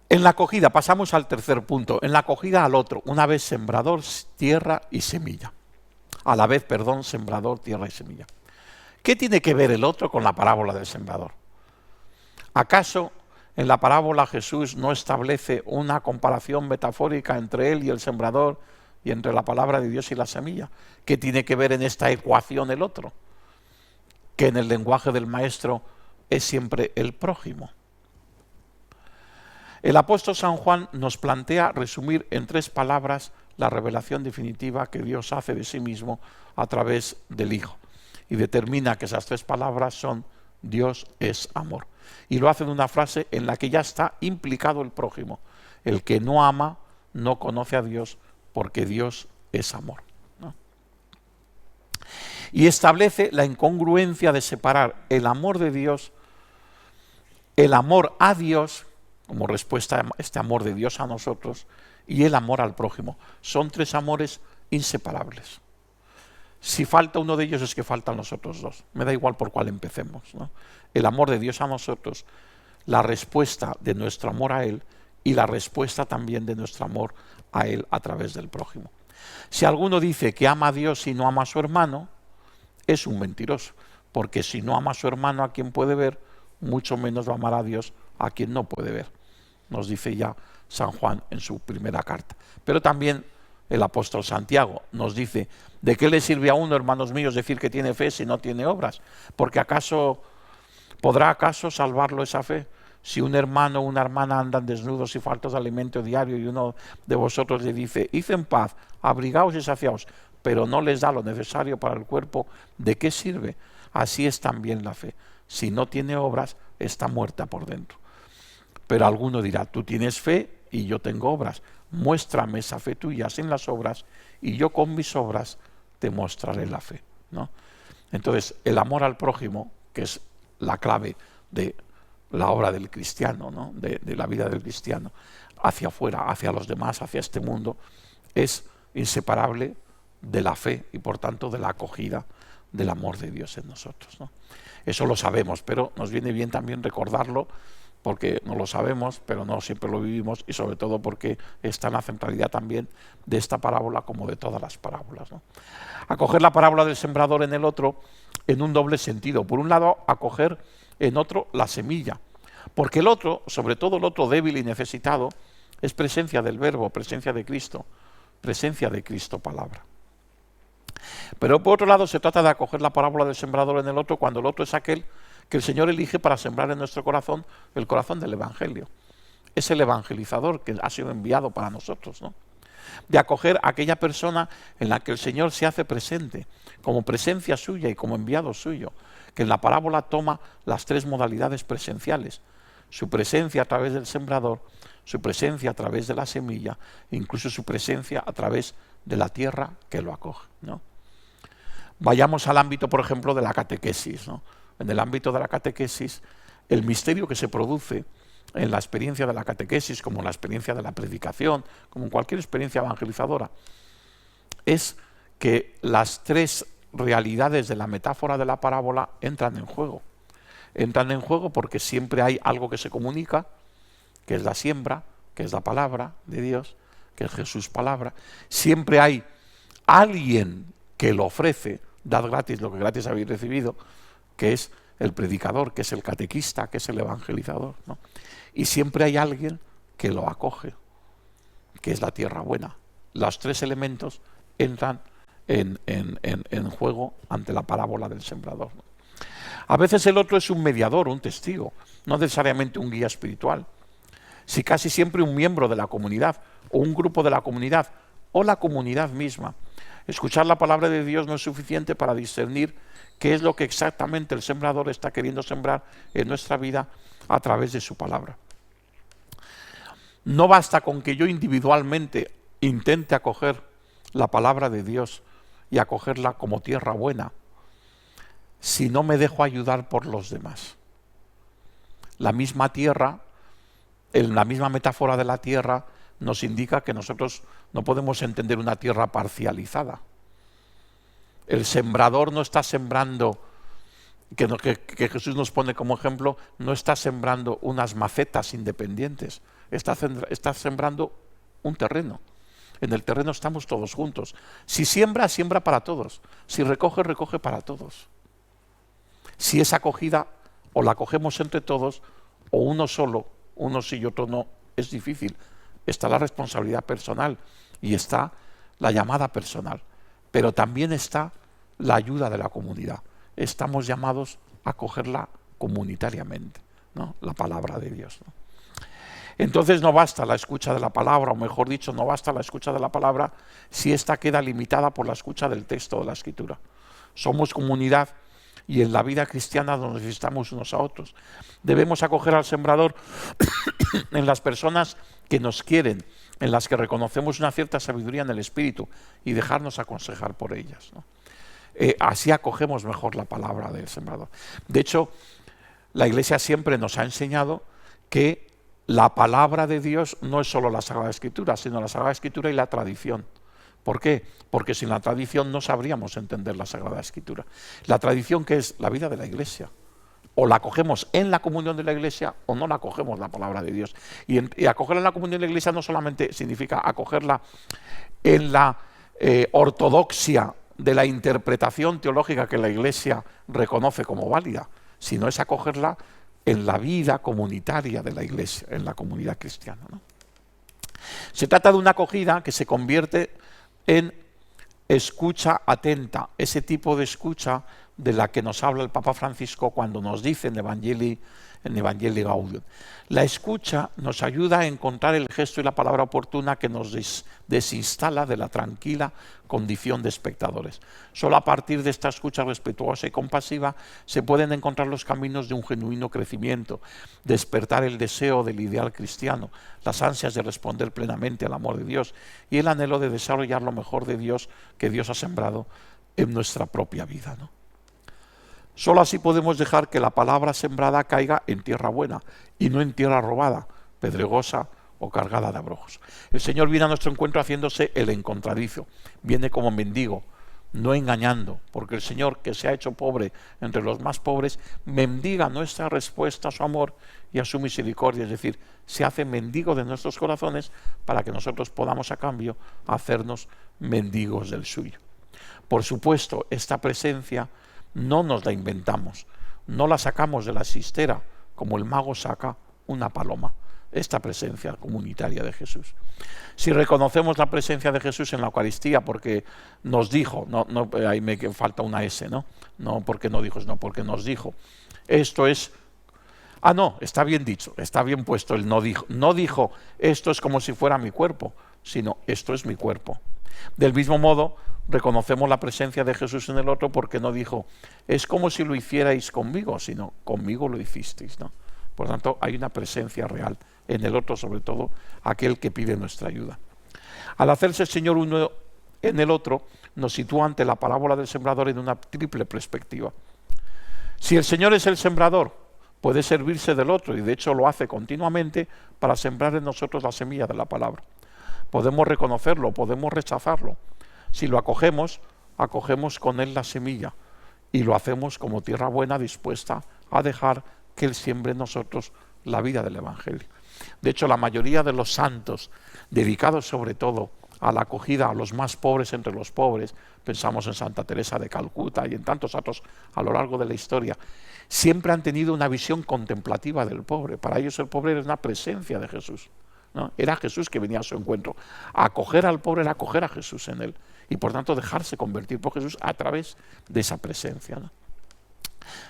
En la acogida, pasamos al tercer punto, en la acogida al otro, una vez sembrador, tierra y semilla. A la vez, sembrador, tierra y semilla. ¿Qué tiene que ver el otro con la parábola del sembrador? ¿Acaso en la parábola Jesús no establece una comparación metafórica entre él y el sembrador y entre la palabra de Dios y la semilla? ¿Qué tiene que ver en esta ecuación el otro? Que en el lenguaje del maestro es siempre el prójimo. El apóstol San Juan nos plantea resumir en 3 palabras la revelación definitiva que Dios hace de sí mismo a través del Hijo. Y determina que esas 3 palabras son: Dios es amor. Y lo hace en una frase en la que ya está implicado el prójimo. El que no ama no conoce a Dios, porque Dios es amor, ¿no? Y establece la incongruencia de separar el amor de Dios, el amor a Dios, como respuesta a este amor de Dios a nosotros, y el amor al prójimo. Son 3 amores inseparables. Si falta uno de ellos, es que faltan los otros 2. Me da igual por cuál empecemos, ¿no? El amor de Dios a nosotros, la respuesta de nuestro amor a Él y la respuesta también de nuestro amor a Él a través del prójimo. Si alguno dice que ama a Dios y no ama a su hermano, es un mentiroso, porque si no ama a su hermano a quien puede ver, mucho menos va a amar a Dios a quien no puede ver. Nos dice ya San Juan en su primera carta. Pero también el apóstol Santiago nos dice: ¿de qué le sirve a uno, hermanos míos, decir que tiene fe si no tiene obras? Porque ¿podrá acaso salvarlo esa fe? Si un hermano o una hermana andan desnudos y faltos de alimento diario y uno de vosotros le dice: id en paz, abrigaos y saciaos, pero no les da lo necesario para el cuerpo, ¿de qué sirve? Así es también la fe. Si no tiene obras, está muerta por dentro. Pero alguno dirá: tú tienes fe y yo tengo obras. Muéstrame esa fe tuya sin las obras y yo con mis obras te mostraré la fe, ¿no? Entonces, el amor al prójimo, que es la clave de la obra del cristiano, ¿no? de la vida del cristiano, hacia afuera, hacia los demás, hacia este mundo, es inseparable de la fe y por tanto de la acogida del amor de Dios en nosotros, ¿no? Eso lo sabemos, pero nos viene bien también recordarlo, porque no lo sabemos, pero no siempre lo vivimos, y sobre todo porque está en la centralidad también de esta parábola como de todas las parábolas, ¿no? Acoger la parábola del sembrador en el otro en un doble sentido. Por un lado, acoger en otro la semilla, porque el otro, sobre todo el otro débil y necesitado, es presencia del Verbo, presencia de Cristo palabra. Pero por otro lado se trata de acoger la parábola del sembrador en el otro cuando el otro es aquel que el Señor elige para sembrar en nuestro corazón el corazón del Evangelio. Es el evangelizador que ha sido enviado para nosotros, ¿no? De acoger a aquella persona en la que el Señor se hace presente, como presencia suya y como enviado suyo, que en la parábola toma las tres modalidades presenciales: su presencia a través del sembrador, su presencia a través de la semilla, e incluso su presencia a través de la tierra que lo acoge, ¿no? Vayamos al ámbito, por ejemplo, de la catequesis, ¿no? En el ámbito de la catequesis, el misterio que se produce en la experiencia de la catequesis, como en la experiencia de la predicación, como en cualquier experiencia evangelizadora, es que las tres realidades de la metáfora de la parábola entran en juego. Entran en juego porque siempre hay algo que se comunica, que es la siembra, que es la palabra de Dios, que es Jesús palabra. Siempre hay alguien que lo ofrece: dad gratis lo que gratis habéis recibido, que es el predicador, que es el catequista, que es el evangelizador, ¿no? Y siempre hay alguien que lo acoge, que es la tierra buena. Los tres elementos entran en juego ante la parábola del sembrador, ¿no? A veces el otro es un mediador, un testigo, no necesariamente un guía espiritual. Si casi siempre un miembro de la comunidad, o un grupo de la comunidad, o la comunidad misma. Escuchar la palabra de Dios no es suficiente para discernir qué es lo que exactamente el sembrador está queriendo sembrar en nuestra vida a través de su palabra. No basta con que yo individualmente intente acoger la palabra de Dios y acogerla como tierra buena, si no me dejo ayudar por los demás. La misma tierra, en la misma metáfora de la tierra, nos indica que nosotros no podemos entender una tierra parcializada. El sembrador no está sembrando, que Jesús nos pone como ejemplo, no está sembrando unas macetas independientes, está sembrando un terreno. En el terreno estamos todos juntos. Si siembra, siembra para todos. Si recoge, recoge para todos. Si es acogida, o la acogemos entre todos, o uno solo, uno sí y otro no, es difícil. Está la responsabilidad personal y está la llamada personal, pero también está la ayuda de la comunidad. Estamos llamados a acogerla comunitariamente, ¿no? La palabra de Dios, ¿no? Entonces no basta la escucha de la palabra, o mejor dicho, no basta la escucha de la palabra si ésta queda limitada por la escucha del texto de la Escritura. Somos comunidad y en la vida cristiana nos necesitamos unos a otros. Debemos acoger al sembrador en las personas que nos quieren, en las que reconocemos una cierta sabiduría en el Espíritu y dejarnos aconsejar por ellas, ¿no? Así acogemos mejor la palabra del sembrador. De hecho, la Iglesia siempre nos ha enseñado que la palabra de Dios no es solo la Sagrada Escritura, sino la Sagrada Escritura y la tradición. ¿Por qué? Porque sin la tradición no sabríamos entender la Sagrada Escritura. La tradición, que es la vida de la Iglesia. O la acogemos en la comunión de la Iglesia o no la acogemos, la palabra de Dios. Y acogerla en la comunión de la Iglesia no solamente significa acogerla en la ortodoxia de la interpretación teológica que la Iglesia reconoce como válida, sino es acogerla en la vida comunitaria de la Iglesia, en la comunidad cristiana, ¿no? Se trata de una acogida que se convierte en escucha atenta, ese tipo de escucha de la que nos habla el Papa Francisco cuando nos dice en Evangelii Gaudium. La escucha nos ayuda a encontrar el gesto y la palabra oportuna que nos desinstala de la tranquila condición de espectadores. Solo a partir de esta escucha respetuosa y compasiva se pueden encontrar los caminos de un genuino crecimiento, despertar el deseo del ideal cristiano, las ansias de responder plenamente al amor de Dios y el anhelo de desarrollar lo mejor de Dios que Dios ha sembrado en nuestra propia vida, ¿no? Solo así podemos dejar que la palabra sembrada caiga en tierra buena y no en tierra robada, pedregosa o cargada de abrojos. El Señor viene a nuestro encuentro haciéndose el encontradizo, viene como mendigo, no engañando, porque el Señor, que se ha hecho pobre entre los más pobres, mendiga nuestra respuesta a su amor y a su misericordia, es decir, se hace mendigo de nuestros corazones para que nosotros podamos a cambio hacernos mendigos del suyo. Por supuesto, esta presencia no nos la inventamos, no la sacamos de la cistera como el mago saca una paloma, esta presencia comunitaria de Jesús. Si reconocemos la presencia de Jesús en la Eucaristía porque nos dijo, ahí me falta una S, no porque no dijo, sino porque nos dijo, esto es, no, está bien dicho, está bien puesto el no dijo, esto es como si fuera mi cuerpo, sino esto es mi cuerpo. Del mismo modo, reconocemos la presencia de Jesús en el otro porque no dijo, es como si lo hicierais conmigo, sino conmigo lo hicisteis, ¿no? Por tanto, hay una presencia real en el otro, sobre todo aquel que pide nuestra ayuda. Al hacerse el Señor uno en el otro, nos sitúa ante la parábola del sembrador en una triple perspectiva. Si el Señor es el sembrador, puede servirse del otro, y de hecho lo hace continuamente para sembrar en nosotros la semilla de la palabra. Podemos reconocerlo, podemos rechazarlo. Si lo acogemos, acogemos con él la semilla y lo hacemos como tierra buena dispuesta a dejar que él siembre en nosotros la vida del Evangelio. De hecho, la mayoría de los santos, dedicados sobre todo a la acogida a los más pobres entre los pobres, pensamos en Santa Teresa de Calcuta y en tantos otros a lo largo de la historia, siempre han tenido una visión contemplativa del pobre. Para ellos el pobre era una presencia de Jesús, ¿no? Era Jesús que venía a su encuentro. Acoger al pobre era acoger a Jesús en él y por tanto dejarse convertir por Jesús a través de esa presencia, ¿no?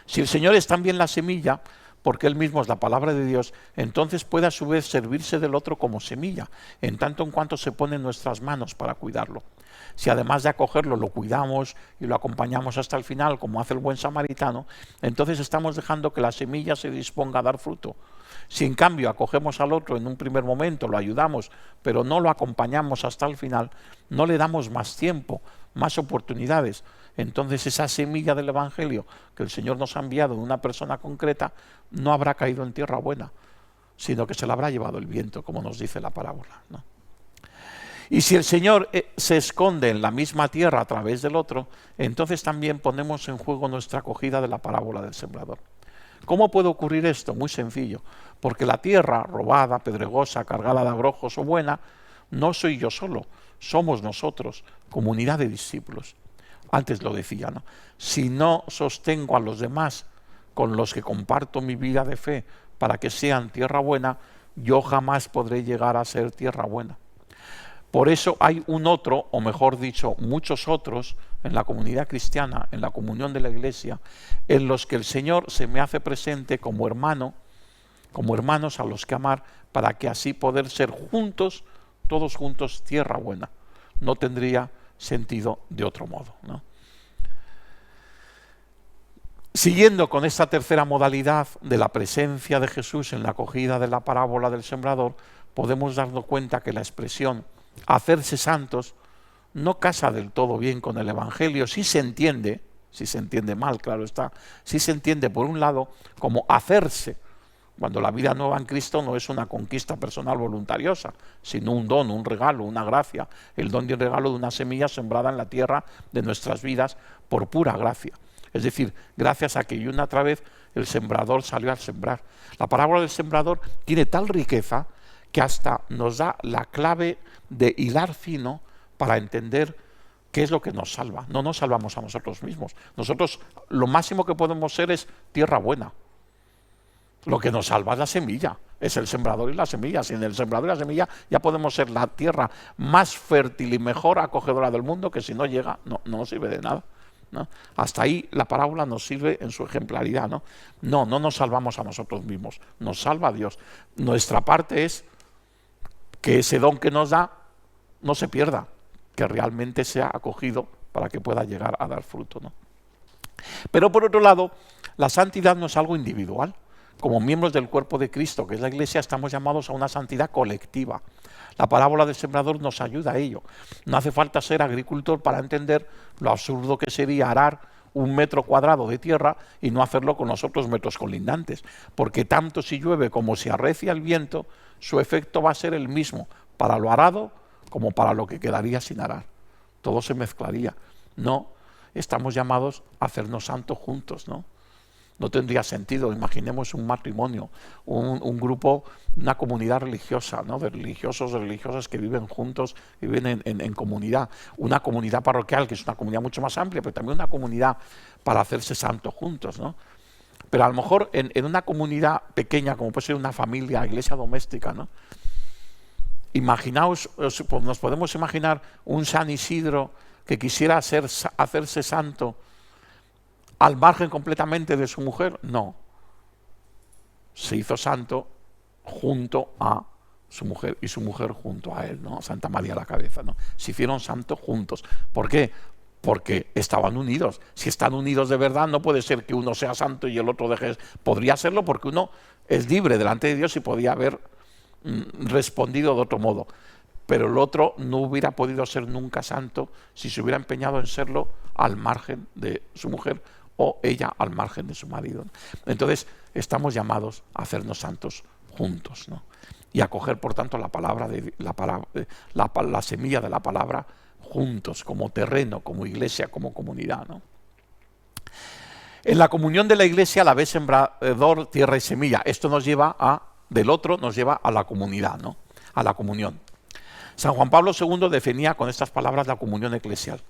Si el Señor es también la semilla, porque Él mismo es la palabra de Dios, entonces puede a su vez servirse del otro como semilla, en tanto en cuanto se pone en nuestras manos para cuidarlo. Si además de acogerlo lo cuidamos y lo acompañamos hasta el final, como hace el buen samaritano, entonces estamos dejando que la semilla se disponga a dar fruto. Si en cambio acogemos al otro en un primer momento, lo ayudamos, pero no lo acompañamos hasta el final, no le damos más tiempo, más oportunidades, entonces esa semilla del Evangelio que el Señor nos ha enviado en una persona concreta no habrá caído en tierra buena, sino que se la habrá llevado el viento, como nos dice la parábola, ¿no? Y si el Señor se esconde en la misma tierra a través del otro, entonces también ponemos en juego nuestra acogida de la parábola del sembrador. ¿Cómo puede ocurrir esto? Muy sencillo, porque la tierra robada, pedregosa, cargada de abrojos o buena, no soy yo solo, somos nosotros, comunidad de discípulos. Antes lo decía, ¿no? Si no sostengo a los demás con los que comparto mi vida de fe para que sean tierra buena, yo jamás podré llegar a ser tierra buena. Por eso hay un otro, o mejor dicho, muchos otros en la comunidad cristiana, en la comunión de la Iglesia, en los que el Señor se me hace presente como hermano, como hermanos a los que amar, para que así poder ser juntos, todos juntos, tierra buena. No tendría sentido de otro modo, ¿no? Siguiendo con esta tercera modalidad de la presencia de Jesús en la acogida de la parábola del sembrador, podemos darnos cuenta que la expresión hacerse santos no casa del todo bien con el Evangelio. Sí se entiende mal, claro está, sí se entiende por un lado como hacerse, cuando la vida nueva en Cristo no es una conquista personal voluntariosa, sino un don, un regalo, una gracia, el don y el regalo de una semilla sembrada en la tierra de nuestras vidas por pura gracia. Es decir, gracias a que y una otra vez el sembrador salió a sembrar. La parábola del sembrador tiene tal riqueza que hasta nos da la clave de hilar fino para entender ¿Qué es lo que nos salva? No nos salvamos a nosotros mismos. Nosotros lo máximo que podemos ser es tierra buena. Lo que nos salva es la semilla, es el sembrador y la semilla. Sin el sembrador y la semilla ya podemos ser la tierra más fértil y mejor acogedora del mundo, que si no llega no nos sirve de nada, ¿no? Hasta ahí la parábola nos sirve en su ejemplaridad, ¿no? No nos salvamos a nosotros mismos, nos salva Dios. Nuestra parte es que ese don que nos da no se pierda, que realmente sea acogido para que pueda llegar a dar fruto, ¿no? Pero por otro lado, la santidad no es algo individual. Como miembros del cuerpo de Cristo, que es la Iglesia, estamos llamados a una santidad colectiva. La parábola del sembrador nos ayuda a ello. No hace falta ser agricultor para entender lo absurdo que sería arar 1 metro cuadrado de tierra y no hacerlo con los otros metros colindantes, porque tanto si llueve como si arrecia el viento, su efecto va a ser el mismo para lo arado como para lo que quedaría sin arar. Todo se mezclaría. No, estamos llamados a hacernos santos juntos, ¿no? No tendría sentido. Imaginemos un matrimonio, un grupo, una comunidad religiosa, ¿no? De religiosos, de religiosas que viven juntos, que viven en comunidad. Una comunidad parroquial, que es una comunidad mucho más amplia, pero también una comunidad para hacerse santos juntos, ¿no? Pero a lo mejor en una comunidad pequeña, como puede ser una familia, iglesia doméstica, ¿no? Imaginaos, pues nos podemos imaginar un San Isidro que quisiera hacerse santo al margen completamente de su mujer. No, se hizo santo junto a su mujer y su mujer junto a él, ¿no? Santa María la Cabeza, ¿no? Se hicieron santos juntos. ¿Por qué? Porque estaban unidos. Si están unidos de verdad, no puede ser que uno sea santo y el otro deje. Podría serlo porque uno es libre delante de Dios y podía haber respondido de otro modo. Pero el otro no hubiera podido ser nunca santo si se hubiera empeñado en serlo al margen de su mujer o ella al margen de su marido. Entonces estamos llamados a hacernos santos juntos, ¿no? Y a coger, por tanto, la semilla de la palabra juntos, como terreno, como iglesia, como comunidad, ¿no? En la comunión de la iglesia, la vez sembrador, tierra y semilla. Esto nos lleva del otro nos lleva a la comunidad, ¿no? A la comunión. San Juan Pablo II definía con estas palabras la comunión eclesial.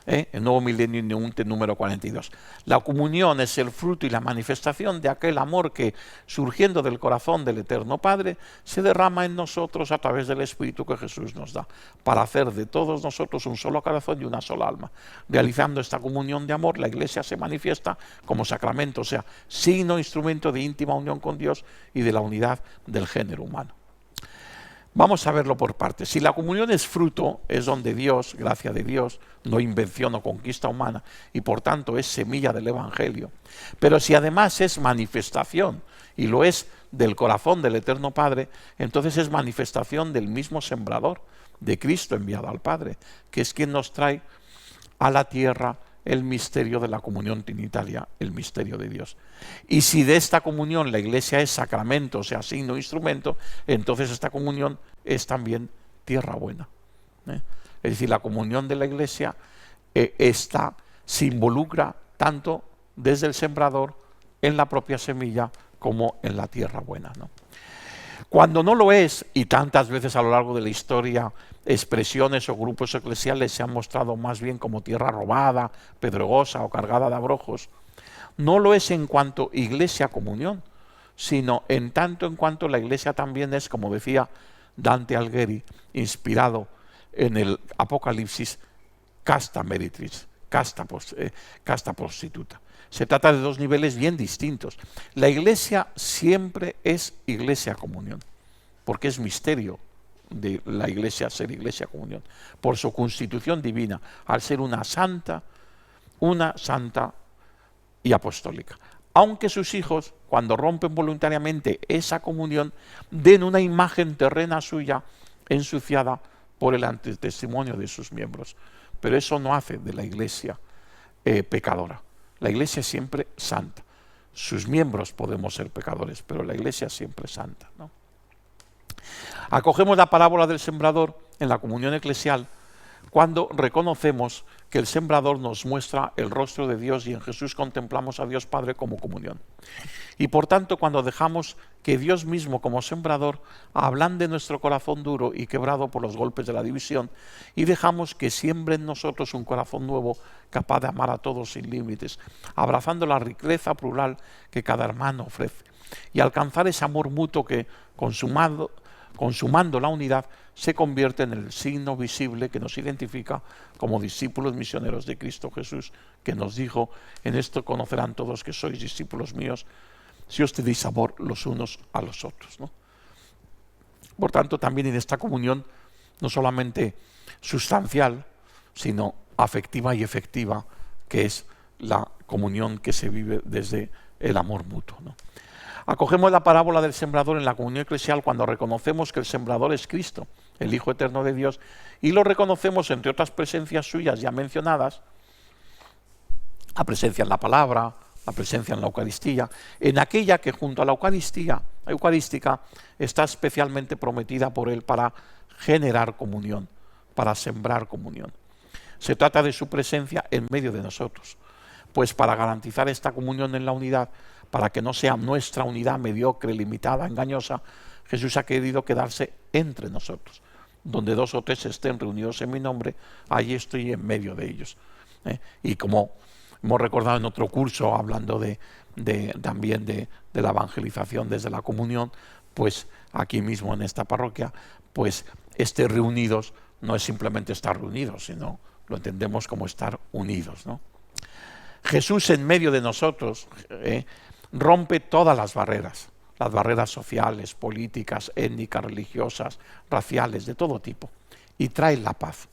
El Nuevo Milenio Neunte número 42. La comunión es el fruto y la manifestación de aquel amor que, surgiendo del corazón del Eterno Padre, se derrama en nosotros a través del Espíritu que Jesús nos da, para hacer de todos nosotros un solo corazón y una sola alma. Realizando esta comunión de amor, la Iglesia se manifiesta como sacramento, o sea, signo, instrumento de íntima unión con Dios y de la unidad del género humano. Vamos a verlo por partes. Si la comunión es fruto, es don de Dios, gracia de Dios, no invención o conquista humana, y por tanto es semilla del Evangelio. Pero si además es manifestación, y lo es del corazón del Eterno Padre, entonces es manifestación del mismo sembrador, de Cristo enviado al Padre, que es quien nos trae a la tierra el misterio de la comunión trinitaria, el misterio de Dios. Y si de esta comunión la Iglesia es sacramento, o sea, signo, instrumento, entonces esta comunión es también tierra buena. Es decir, la comunión de la Iglesia se involucra tanto desde el sembrador en la propia semilla como en la tierra buena, ¿no? Cuando no lo es, y tantas veces a lo largo de la historia expresiones o grupos eclesiales se han mostrado más bien como tierra robada, pedregosa o cargada de abrojos, no lo es en cuanto iglesia comunión, sino en tanto en cuanto la iglesia también es, como decía Dante Alighieri, inspirado en el Apocalipsis, casta meretriz, casta prostituta. Se trata de dos niveles bien distintos. La iglesia siempre es iglesia comunión, porque es misterio de la iglesia ser iglesia comunión, por su constitución divina, al ser una santa y apostólica. Aunque sus hijos, cuando rompen voluntariamente esa comunión, den una imagen terrena suya ensuciada por el antitestimonio de sus miembros. Pero eso no hace de la iglesia pecadora. La iglesia es siempre santa. Sus miembros podemos ser pecadores, pero la iglesia siempre es santa, ¿no? Acogemos la parábola del sembrador en la comunión eclesial cuando reconocemos que el sembrador nos muestra el rostro de Dios y en Jesús contemplamos a Dios Padre como comunión. Y por tanto, cuando dejamos que Dios mismo como sembrador ablande nuestro corazón duro y quebrado por los golpes de la división y dejamos que siembre en nosotros un corazón nuevo capaz de amar a todos sin límites, abrazando la riqueza plural que cada hermano ofrece y alcanzar ese amor mutuo que, consumando la unidad, se convierte en el signo visible que nos identifica como discípulos misioneros de Cristo Jesús, que nos dijo: en esto conocerán todos que sois discípulos míos, si os tenéis amor los unos a los otros, ¿no? Por tanto, también en esta comunión, no solamente sustancial, sino afectiva y efectiva, que es la comunión que se vive desde el amor mutuo, ¿no? Acogemos la parábola del sembrador en la comunión eclesial cuando reconocemos que el sembrador es Cristo, el Hijo eterno de Dios, y lo reconocemos, entre otras presencias suyas ya mencionadas, la presencia en la palabra, la presencia en la Eucaristía, en aquella que junto a la Eucaristía eucarística está especialmente prometida por Él para generar comunión, para sembrar comunión. Se trata de su presencia en medio de nosotros, pues para garantizar esta comunión en la unidad, para que no sea nuestra unidad mediocre, limitada, engañosa, Jesús ha querido quedarse entre nosotros. Donde 2 o 3 estén reunidos en mi nombre, allí estoy en medio de ellos. Y como hemos recordado en otro curso, hablando también de la evangelización desde la comunión, pues aquí mismo en esta parroquia, pues reunidos no es simplemente estar reunidos, sino lo entendemos como estar unidos, ¿no? Jesús en medio de nosotros rompe todas las barreras sociales, políticas, étnicas, religiosas, raciales, de todo tipo, y trae la paz.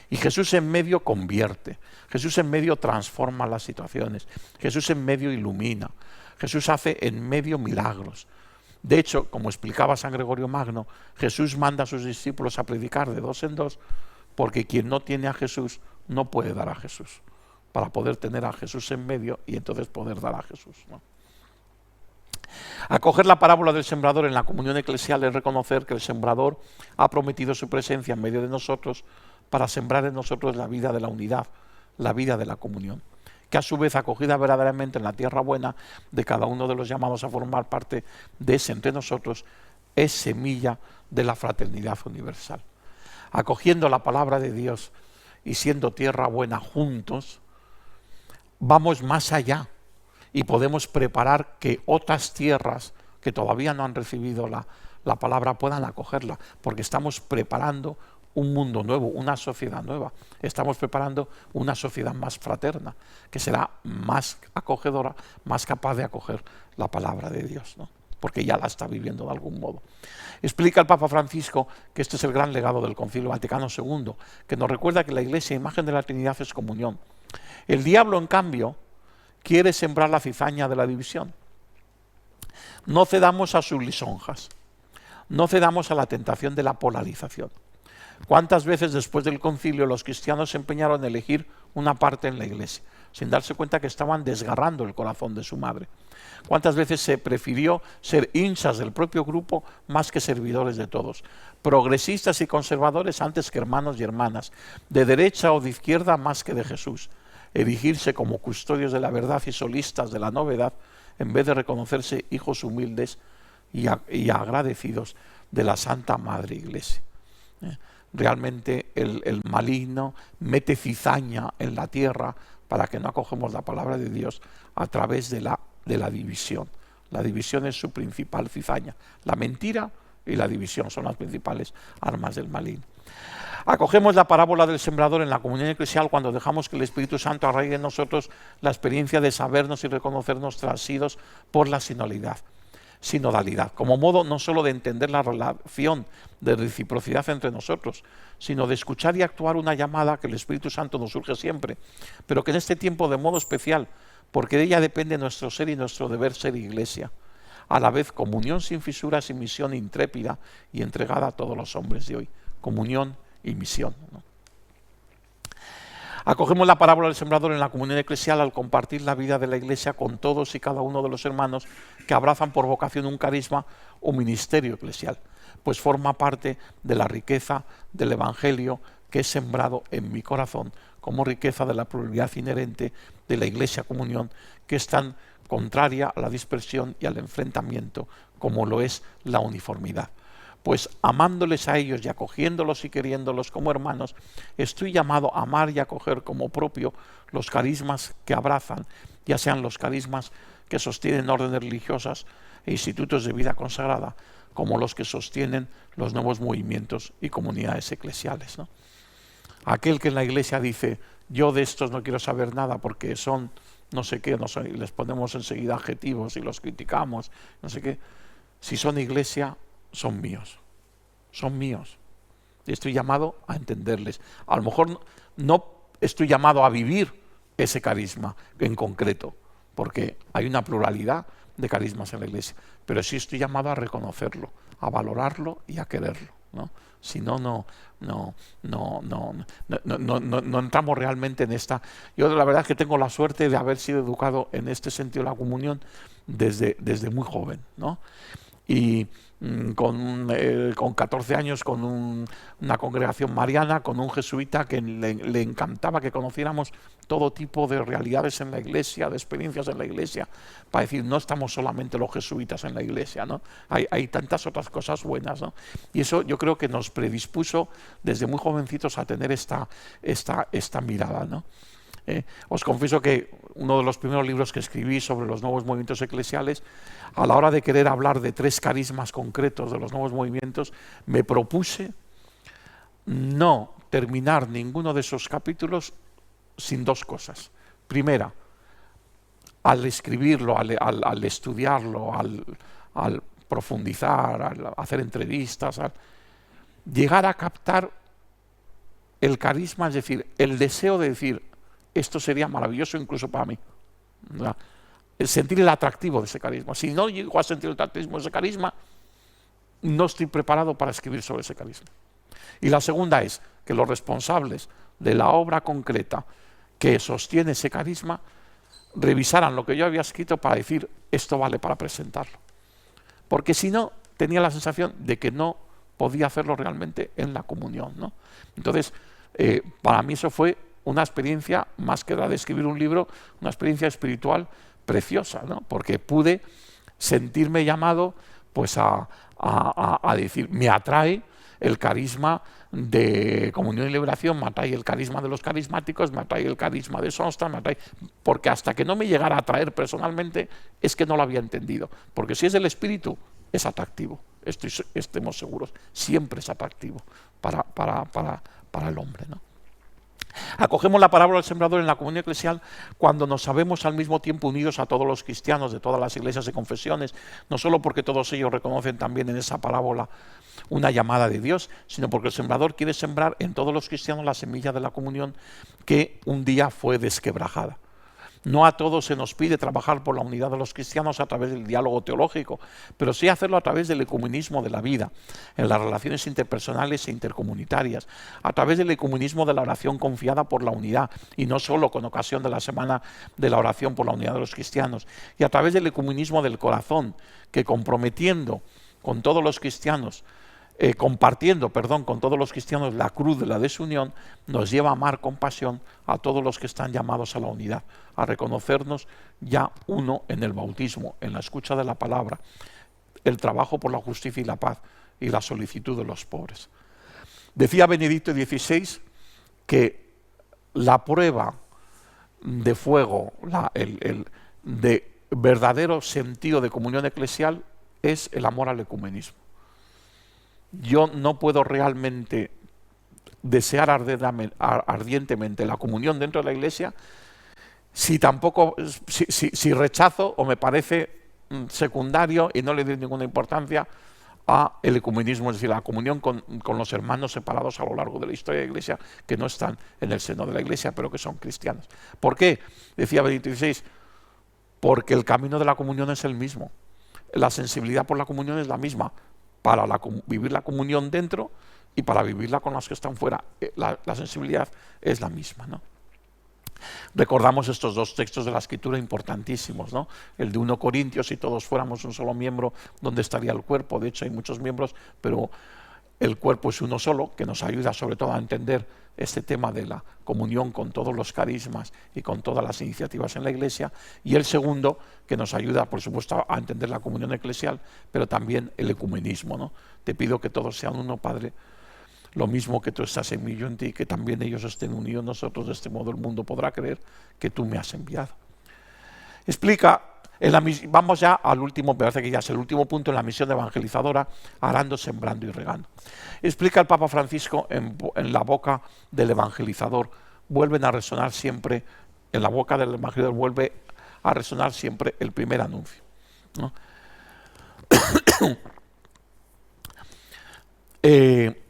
Y Jesús en medio convierte, Jesús en medio transforma las situaciones, Jesús en medio ilumina, Jesús hace en medio milagros. De hecho, como explicaba San Gregorio Magno, Jesús manda a sus discípulos a predicar de 2 en 2, porque quien no tiene a Jesús no puede dar a Jesús, para poder tener a Jesús en medio y entonces poder dar a Jesús, ¿no? Acoger la parábola del sembrador en la comunión eclesial es reconocer que el sembrador ha prometido su presencia en medio de nosotros para sembrar en nosotros la vida de la unidad, la vida de la comunión, que a su vez, acogida verdaderamente en la tierra buena de cada uno de los llamados a formar parte de ese entre nosotros, es semilla de la fraternidad universal. Acogiendo la palabra de Dios y siendo tierra buena juntos, vamos más allá y podemos preparar que otras tierras que todavía no han recibido la palabra puedan acogerla, porque estamos preparando un mundo nuevo, una sociedad nueva. Estamos preparando una sociedad más fraterna, que será más acogedora, más capaz de acoger la palabra de Dios, ¿no? Porque ya la está viviendo de algún modo. Explica el Papa Francisco que este es el gran legado del Concilio Vaticano II, que nos recuerda que la Iglesia, imagen de la Trinidad, es comunión. El diablo, en cambio, quiere sembrar la cizaña de la división. No cedamos a sus lisonjas, no cedamos a la tentación de la polarización. ¿Cuántas veces después del concilio los cristianos se empeñaron en elegir una parte en la Iglesia, sin darse cuenta que estaban desgarrando el corazón de su madre? ¿Cuántas veces se prefirió ser hinchas del propio grupo más que servidores de todos? Progresistas y conservadores antes que hermanos y hermanas, de derecha o de izquierda más que de Jesús. Erigirse como custodios de la verdad y solistas de la novedad, en vez de reconocerse hijos humildes y agradecidos de la Santa Madre Iglesia. Realmente el maligno mete cizaña en la tierra para que no acogemos la palabra de Dios a través de la división. La división es su principal cizaña. La mentira y la división son las principales armas del maligno. Acogemos la parábola del sembrador en la comunión eclesial cuando dejamos que el Espíritu Santo arraigue en nosotros la experiencia de sabernos y reconocernos trasidos por la sinodalidad, como modo no solo de entender la relación de reciprocidad entre nosotros, sino de escuchar y actuar una llamada que el Espíritu Santo nos surge siempre, pero que en este tiempo de modo especial, porque de ella depende nuestro ser y nuestro deber ser Iglesia, a la vez comunión sin fisuras y misión intrépida y entregada a todos los hombres de hoy, comunión y misión, ¿no? Acogemos la parábola del sembrador en la comunión eclesial al compartir la vida de la Iglesia con todos y cada uno de los hermanos que abrazan por vocación un carisma o ministerio eclesial, pues forma parte de la riqueza del Evangelio que he sembrado en mi corazón como riqueza de la pluralidad inherente de la Iglesia Comunión, que es tan contraria a la dispersión y al enfrentamiento como lo es la uniformidad. Pues amándoles a ellos y acogiéndolos y queriéndolos como hermanos, estoy llamado a amar y acoger como propio los carismas que abrazan, ya sean los carismas que sostienen órdenes religiosas e institutos de vida consagrada, como los que sostienen los nuevos movimientos y comunidades eclesiales, ¿no? Aquel que en la Iglesia dice, yo de estos no quiero saber nada porque son no sé qué, no sé, y les ponemos enseguida adjetivos y los criticamos, no sé qué. Si son Iglesia, son míos. Son míos. Y estoy llamado a entenderles. A lo mejor no estoy llamado a vivir ese carisma en concreto, porque hay una pluralidad de carismas en la Iglesia, pero sí estoy llamado a reconocerlo, a valorarlo y a quererlo, ¿no? Si no, no entramos realmente en esta. Yo la verdad es que tengo la suerte de haber sido educado en este sentido de la comunión desde muy joven, ¿no? Y con 14 años con una congregación mariana, con un jesuita que le encantaba que conociéramos todo tipo de realidades en la Iglesia, de experiencias en la Iglesia, para decir, no estamos solamente los jesuitas en la Iglesia, ¿no? Hay tantas otras cosas buenas, ¿no? Y eso yo creo que nos predispuso desde muy jovencitos a tener esta mirada, ¿no? Os confieso que uno de los primeros libros que escribí sobre los nuevos movimientos eclesiales, a la hora de querer hablar de 3 carismas concretos de los nuevos movimientos, me propuse no terminar ninguno de esos capítulos sin 2 cosas. Primera, al escribirlo, al estudiarlo, al profundizar, al hacer entrevistas, llegar a captar el carisma, es decir, el deseo de decir, esto sería maravilloso incluso para mí, ¿verdad? El sentir el atractivo de ese carisma. Si no llego a sentir el atractivo de ese carisma, no estoy preparado para escribir sobre ese carisma. Y la segunda es que los responsables de la obra concreta que sostiene ese carisma revisaran lo que yo había escrito para decir, esto vale para presentarlo. Porque si no, tenía la sensación de que no podía hacerlo realmente en la comunión, ¿no? Entonces, para mí eso fue una experiencia, más que la de escribir un libro, una experiencia espiritual preciosa, ¿no? Porque pude sentirme llamado pues a decir, me atrae el carisma de comunión y liberación, me atrae el carisma de los carismáticos, me atrae el carisma de Sonstan, me atrae, porque hasta que no me llegara a atraer personalmente es que no lo había entendido, porque si es del espíritu es atractivo, estemos seguros, siempre es atractivo para el hombre, ¿no? Acogemos la parábola del sembrador en la comunión eclesial cuando nos sabemos al mismo tiempo unidos a todos los cristianos de todas las iglesias y confesiones, no solo porque todos ellos reconocen también en esa parábola una llamada de Dios, sino porque el sembrador quiere sembrar en todos los cristianos la semilla de la comunión que un día fue desquebrajada. No a todos se nos pide trabajar por la unidad de los cristianos a través del diálogo teológico, pero sí hacerlo a través del ecumenismo de la vida, en las relaciones interpersonales e intercomunitarias, a través del ecumenismo de la oración confiada por la unidad, y no solo con ocasión de la semana de la oración por la unidad de los cristianos, y a través del ecumenismo del corazón, que comprometiendo con todos los cristianos, compartiendo con todos los cristianos la cruz de la desunión, nos lleva a amar con pasión a todos los que están llamados a la unidad, a reconocernos ya uno en el bautismo, en la escucha de la palabra, el trabajo por la justicia y la paz y la solicitud de los pobres. Decía Benedicto XVI que la prueba de fuego, de verdadero sentido de comunión eclesial es el amor al ecumenismo. Yo no puedo realmente desear ardientemente la comunión dentro de la Iglesia si rechazo o me parece secundario y no le doy ninguna importancia a el ecumenismo, es decir, la comunión con los hermanos separados a lo largo de la historia de la Iglesia que no están en el seno de la Iglesia pero que son cristianos. ¿Por qué? Decía Benedicto XVI, porque el camino de la comunión es el mismo, la sensibilidad por la comunión es la misma, para vivir la comunión dentro y para vivirla con los que están fuera. La sensibilidad es la misma, ¿no? Recordamos estos 2 textos de la Escritura importantísimos, ¿no? El de 1 Corintios, si todos fuéramos un solo miembro, ¿dónde estaría el cuerpo? De hecho, hay muchos miembros, pero el cuerpo es uno solo, que nos ayuda sobre todo a entender este tema de la comunión con todos los carismas y con todas las iniciativas en la Iglesia, y el segundo, que nos ayuda, por supuesto, a entender la comunión eclesial, pero también el ecumenismo, ¿no? Te pido que todos sean uno, Padre, lo mismo que tú estás en mí, yo en ti, que también ellos estén unidos nosotros, de este modo el mundo podrá creer que tú me has enviado. Explica, vamos ya al último, me parece que ya es el último punto en la misión evangelizadora, arando, sembrando y regando. Explica el Papa Francisco en la boca del evangelizador, vuelven a resonar siempre, en la boca del evangelizador vuelve a resonar siempre el primer anuncio, ¿no?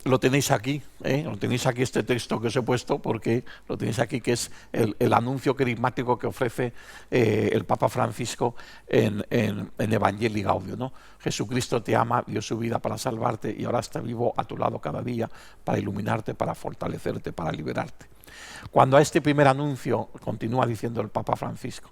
Lo tenéis aquí este texto que os he puesto, porque lo tenéis aquí, que es el anuncio carismático que ofrece el Papa Francisco en Evangelii Gaudium, ¿no? Jesucristo te ama, dio su vida para salvarte y ahora está vivo a tu lado cada día para iluminarte, para fortalecerte, para liberarte. Cuando a este primer anuncio, continúa diciendo el Papa Francisco,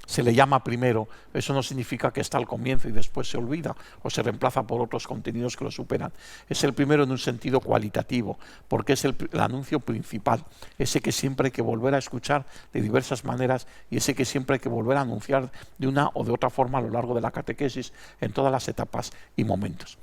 se le llama primero, eso no significa que está al comienzo y después se olvida o se reemplaza por otros contenidos que lo superan. Es el primero en un sentido cualitativo, porque es el anuncio principal, ese que siempre hay que volver a escuchar de diversas maneras y ese que siempre hay que volver a anunciar de una o de otra forma a lo largo de la catequesis en todas las etapas y momentos.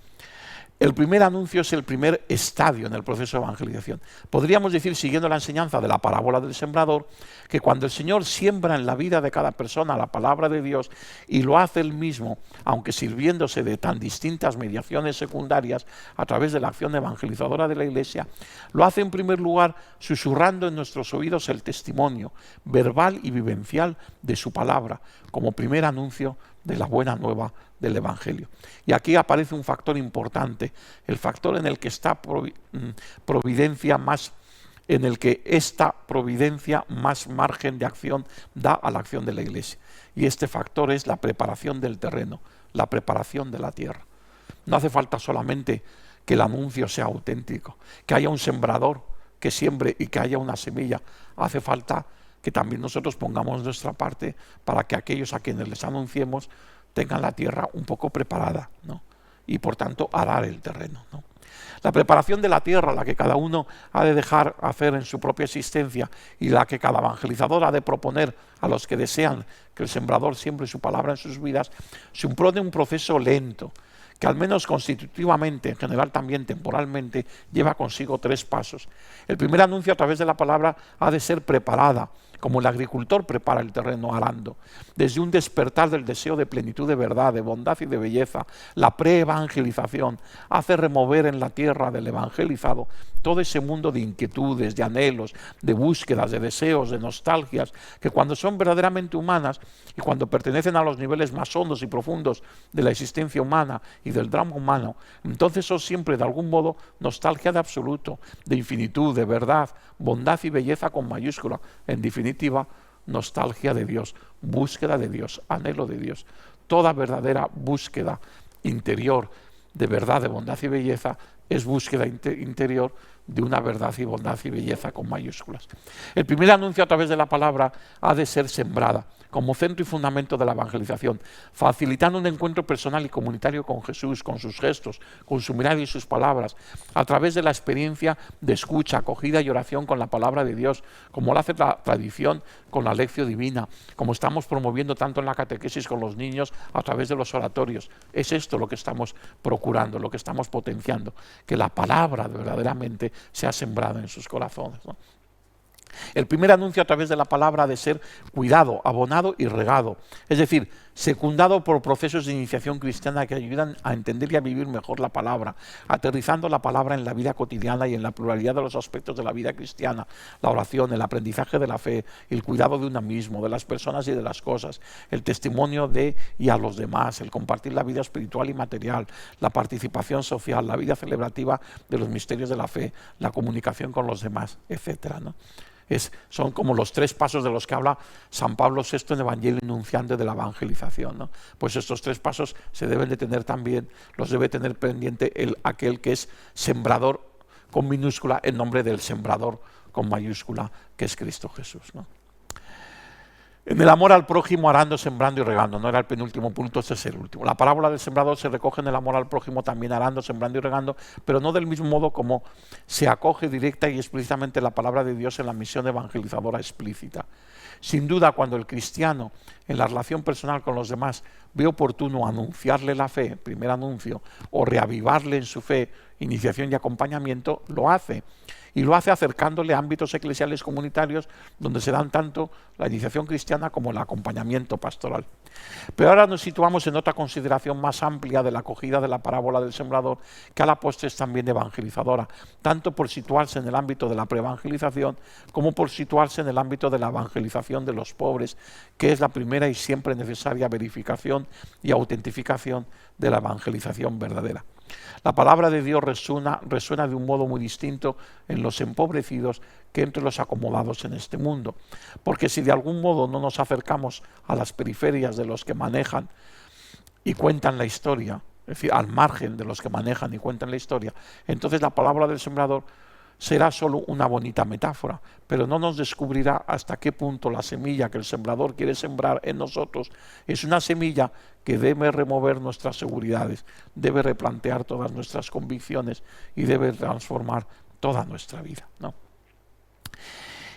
El primer anuncio es el primer estadio en el proceso de evangelización. Podríamos decir, siguiendo la enseñanza de la parábola del sembrador, que cuando el Señor siembra en la vida de cada persona la palabra de Dios y lo hace Él mismo, aunque sirviéndose de tan distintas mediaciones secundarias a través de la acción evangelizadora de la Iglesia, lo hace en primer lugar susurrando en nuestros oídos el testimonio verbal y vivencial de su palabra, como primer anuncio de la buena nueva del Evangelio. Y aquí aparece un factor importante, el factor en el que está providencia más, en el que esta providencia más margen de acción da a la acción de la Iglesia. Y este factor es la preparación del terreno, la preparación de la tierra. No hace falta solamente que el anuncio sea auténtico, que haya un sembrador que siembre y que haya una semilla. Hace falta que también nosotros pongamos nuestra parte para que aquellos a quienes les anunciemos tengan la tierra un poco preparada, ¿no? Y por tanto arar el terreno, ¿no? La preparación de la tierra, la que cada uno ha de dejar hacer en su propia existencia y la que cada evangelizador ha de proponer a los que desean que el sembrador siembre su palabra en sus vidas, supone un proceso lento, que al menos constitutivamente, en general también temporalmente, lleva consigo 3 pasos. El primer anuncio a través de la palabra ha de ser preparada, como el agricultor prepara el terreno arando, desde un despertar del deseo de plenitud de verdad, de bondad y de belleza. La pre-evangelización hace remover en la tierra del evangelizado todo ese mundo de inquietudes, de anhelos, de búsquedas, de deseos, de nostalgias, que cuando son verdaderamente humanas y cuando pertenecen a los niveles más hondos y profundos de la existencia humana y del drama humano, entonces son siempre de algún modo nostalgia de absoluto, de infinitud, de verdad, bondad y belleza con mayúscula, en definitiva, nostalgia de Dios, búsqueda de Dios, anhelo de Dios. Toda verdadera búsqueda interior de verdad, de bondad y belleza es búsqueda interior de una verdad y bondad y belleza con mayúsculas. El primer anuncio a través de la palabra ha de ser sembrada como centro y fundamento de la evangelización, facilitando un encuentro personal y comunitario con Jesús, con sus gestos, con su mirada y sus palabras, a través de la experiencia de escucha, acogida y oración con la palabra de Dios, como lo hace la tradición con la lección divina, como estamos promoviendo tanto en la catequesis con los niños a través de los oratorios. Es esto lo que estamos procurando, lo que estamos potenciando, que la palabra verdaderamente sea sembrada en sus corazones, ¿no? El primer anuncio a través de la palabra ha de ser cuidado, abonado y regado, es decir, secundado por procesos de iniciación cristiana que ayudan a entender y a vivir mejor la palabra, aterrizando la palabra en la vida cotidiana y en la pluralidad de los aspectos de la vida cristiana, la oración, el aprendizaje de la fe, el cuidado de uno mismo, de las personas y de las cosas, el testimonio de y a los demás, el compartir la vida espiritual y material, la participación social, la vida celebrativa de los misterios de la fe, la comunicación con los demás, etcétera, ¿no? Son como los 3 pasos de los que habla San Pablo VI en Evangelio Nunciante de la evangelización, ¿no? Pues estos 3 pasos se deben de tener también, los debe tener pendiente aquel que es sembrador con minúscula en nombre del sembrador con mayúscula, que es Cristo Jesús, ¿no? En el amor al prójimo, arando, sembrando y regando. No era el penúltimo punto, este es el último. La parábola del sembrador se recoge en el amor al prójimo, también arando, sembrando y regando, pero no del mismo modo como se acoge directa y explícitamente la palabra de Dios en la misión evangelizadora explícita. Sin duda, cuando el cristiano, en la relación personal con los demás, ve oportuno anunciarle la fe, primer anuncio, o reavivarle en su fe, iniciación y acompañamiento, lo hace. Y lo hace acercándole a ámbitos eclesiales comunitarios donde se dan tanto la iniciación cristiana como el acompañamiento pastoral. Pero ahora nos situamos en otra consideración más amplia de la acogida de la parábola del sembrador, que a la postre es también evangelizadora, tanto por situarse en el ámbito de la preevangelización como por situarse en el ámbito de la evangelización de los pobres, que es la primera y siempre necesaria verificación y autentificación de la evangelización verdadera. La palabra de Dios resuena de un modo muy distinto en los empobrecidos que entre los acomodados en este mundo. Porque si de algún modo no nos acercamos a las periferias de los que manejan y cuentan la historia, es decir, al margen de los que manejan y cuentan la historia, entonces la palabra del sembrador será solo una bonita metáfora, pero no nos descubrirá hasta qué punto la semilla que el sembrador quiere sembrar en nosotros es una semilla que debe remover nuestras seguridades, debe replantear todas nuestras convicciones y debe transformar toda nuestra vida, ¿no?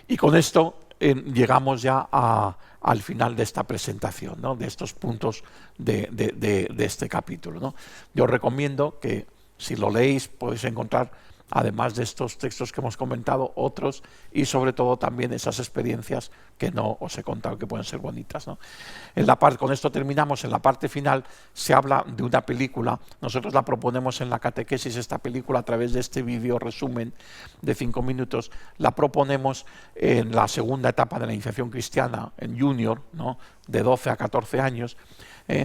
Y con esto llegamos ya al final de esta presentación, ¿no? De estos puntos de este capítulo, ¿no? Yo os recomiendo que si lo leéis podéis encontrar, además de estos textos que hemos comentado, otros y sobre todo también esas experiencias que no os he contado que pueden ser bonitas, ¿no? Con esto terminamos. En la parte final se habla de una película. Nosotros la proponemos en la catequesis, esta película, a través de este vídeo resumen de 5 minutos. La proponemos en la segunda etapa de la iniciación cristiana, en junior, ¿no? De 12 a 14 años,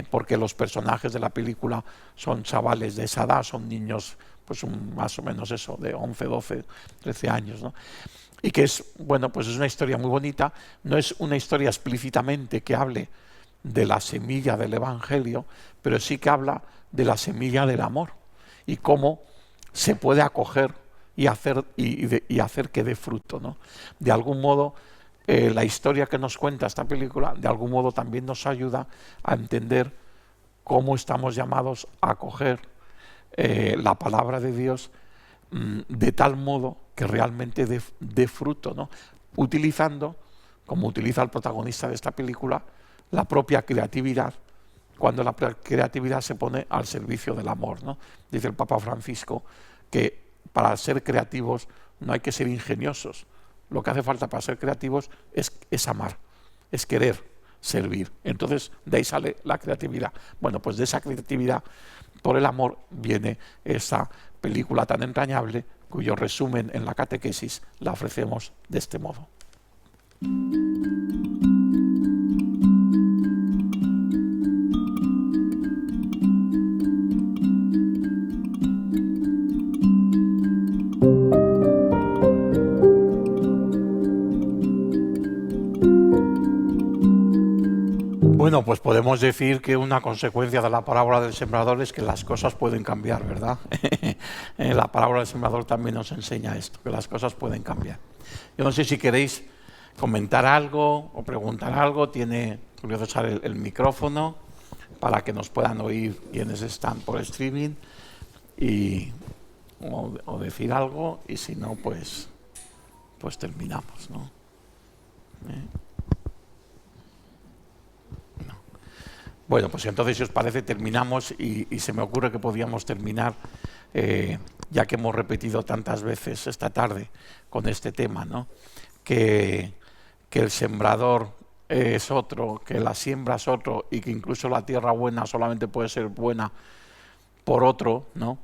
porque los personajes de la película son chavales de esa edad, son niños pues más o menos eso, de 11, 12, 13 años, ¿no? Y que es, bueno, pues es una historia muy bonita. No es una historia explícitamente que hable de la semilla del Evangelio, pero sí que habla de la semilla del amor y cómo se puede acoger y hacer que dé fruto, ¿no? De algún modo, la historia que nos cuenta esta película, de algún modo también nos ayuda a entender cómo estamos llamados a acoger la palabra de Dios de tal modo que realmente dé fruto, ¿no? Utilizando, como utiliza el protagonista de esta película, la propia creatividad, cuando la creatividad se pone al servicio del amor, ¿no? Dice el Papa Francisco que para ser creativos no hay que ser ingeniosos. Lo que hace falta para ser creativos es amar, es querer servir. Entonces de ahí sale la creatividad. Bueno, pues de esa creatividad, por el amor, viene esa película tan entrañable cuyo resumen en la catequesis la ofrecemos de este modo. Bueno, pues podemos decir que una consecuencia de la parábola del sembrador es que las cosas pueden cambiar, ¿verdad? La parábola del sembrador también nos enseña esto, que las cosas pueden cambiar. Yo no sé si queréis comentar algo o preguntar algo. Tiene Julio César el micrófono para que nos puedan oír quienes están por streaming o decir algo, y si no, pues terminamos, ¿no? Bueno, pues entonces, si os parece, terminamos y se me ocurre que podíamos terminar, ya que hemos repetido tantas veces esta tarde con este tema, ¿no? Que el sembrador es otro, que la siembra es otro y que incluso la tierra buena solamente puede ser buena por otro, ¿no?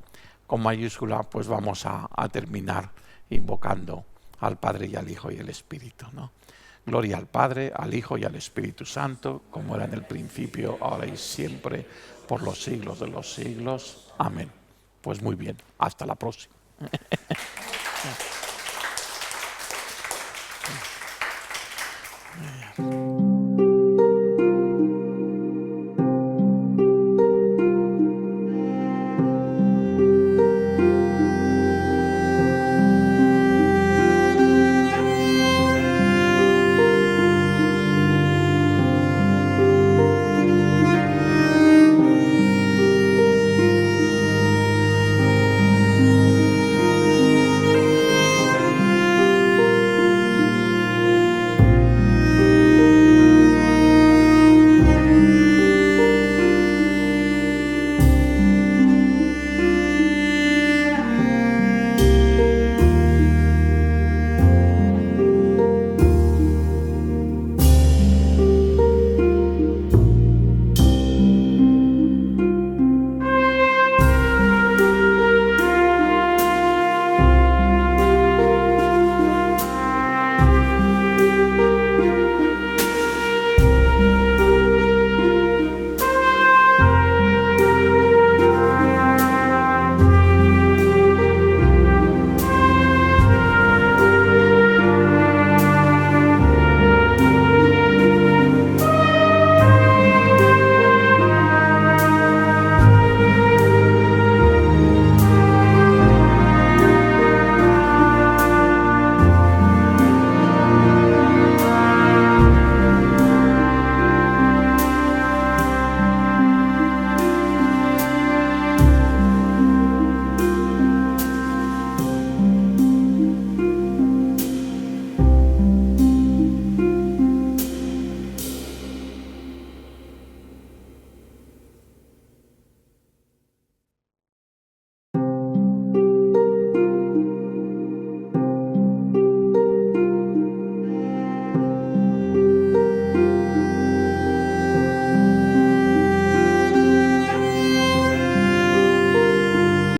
Con mayúscula, pues vamos a terminar invocando al Padre y al Hijo y al Espíritu, ¿no? Gloria al Padre, al Hijo y al Espíritu Santo, como era en el principio, ahora y siempre, por los siglos de los siglos. Amén. Pues muy bien, hasta la próxima.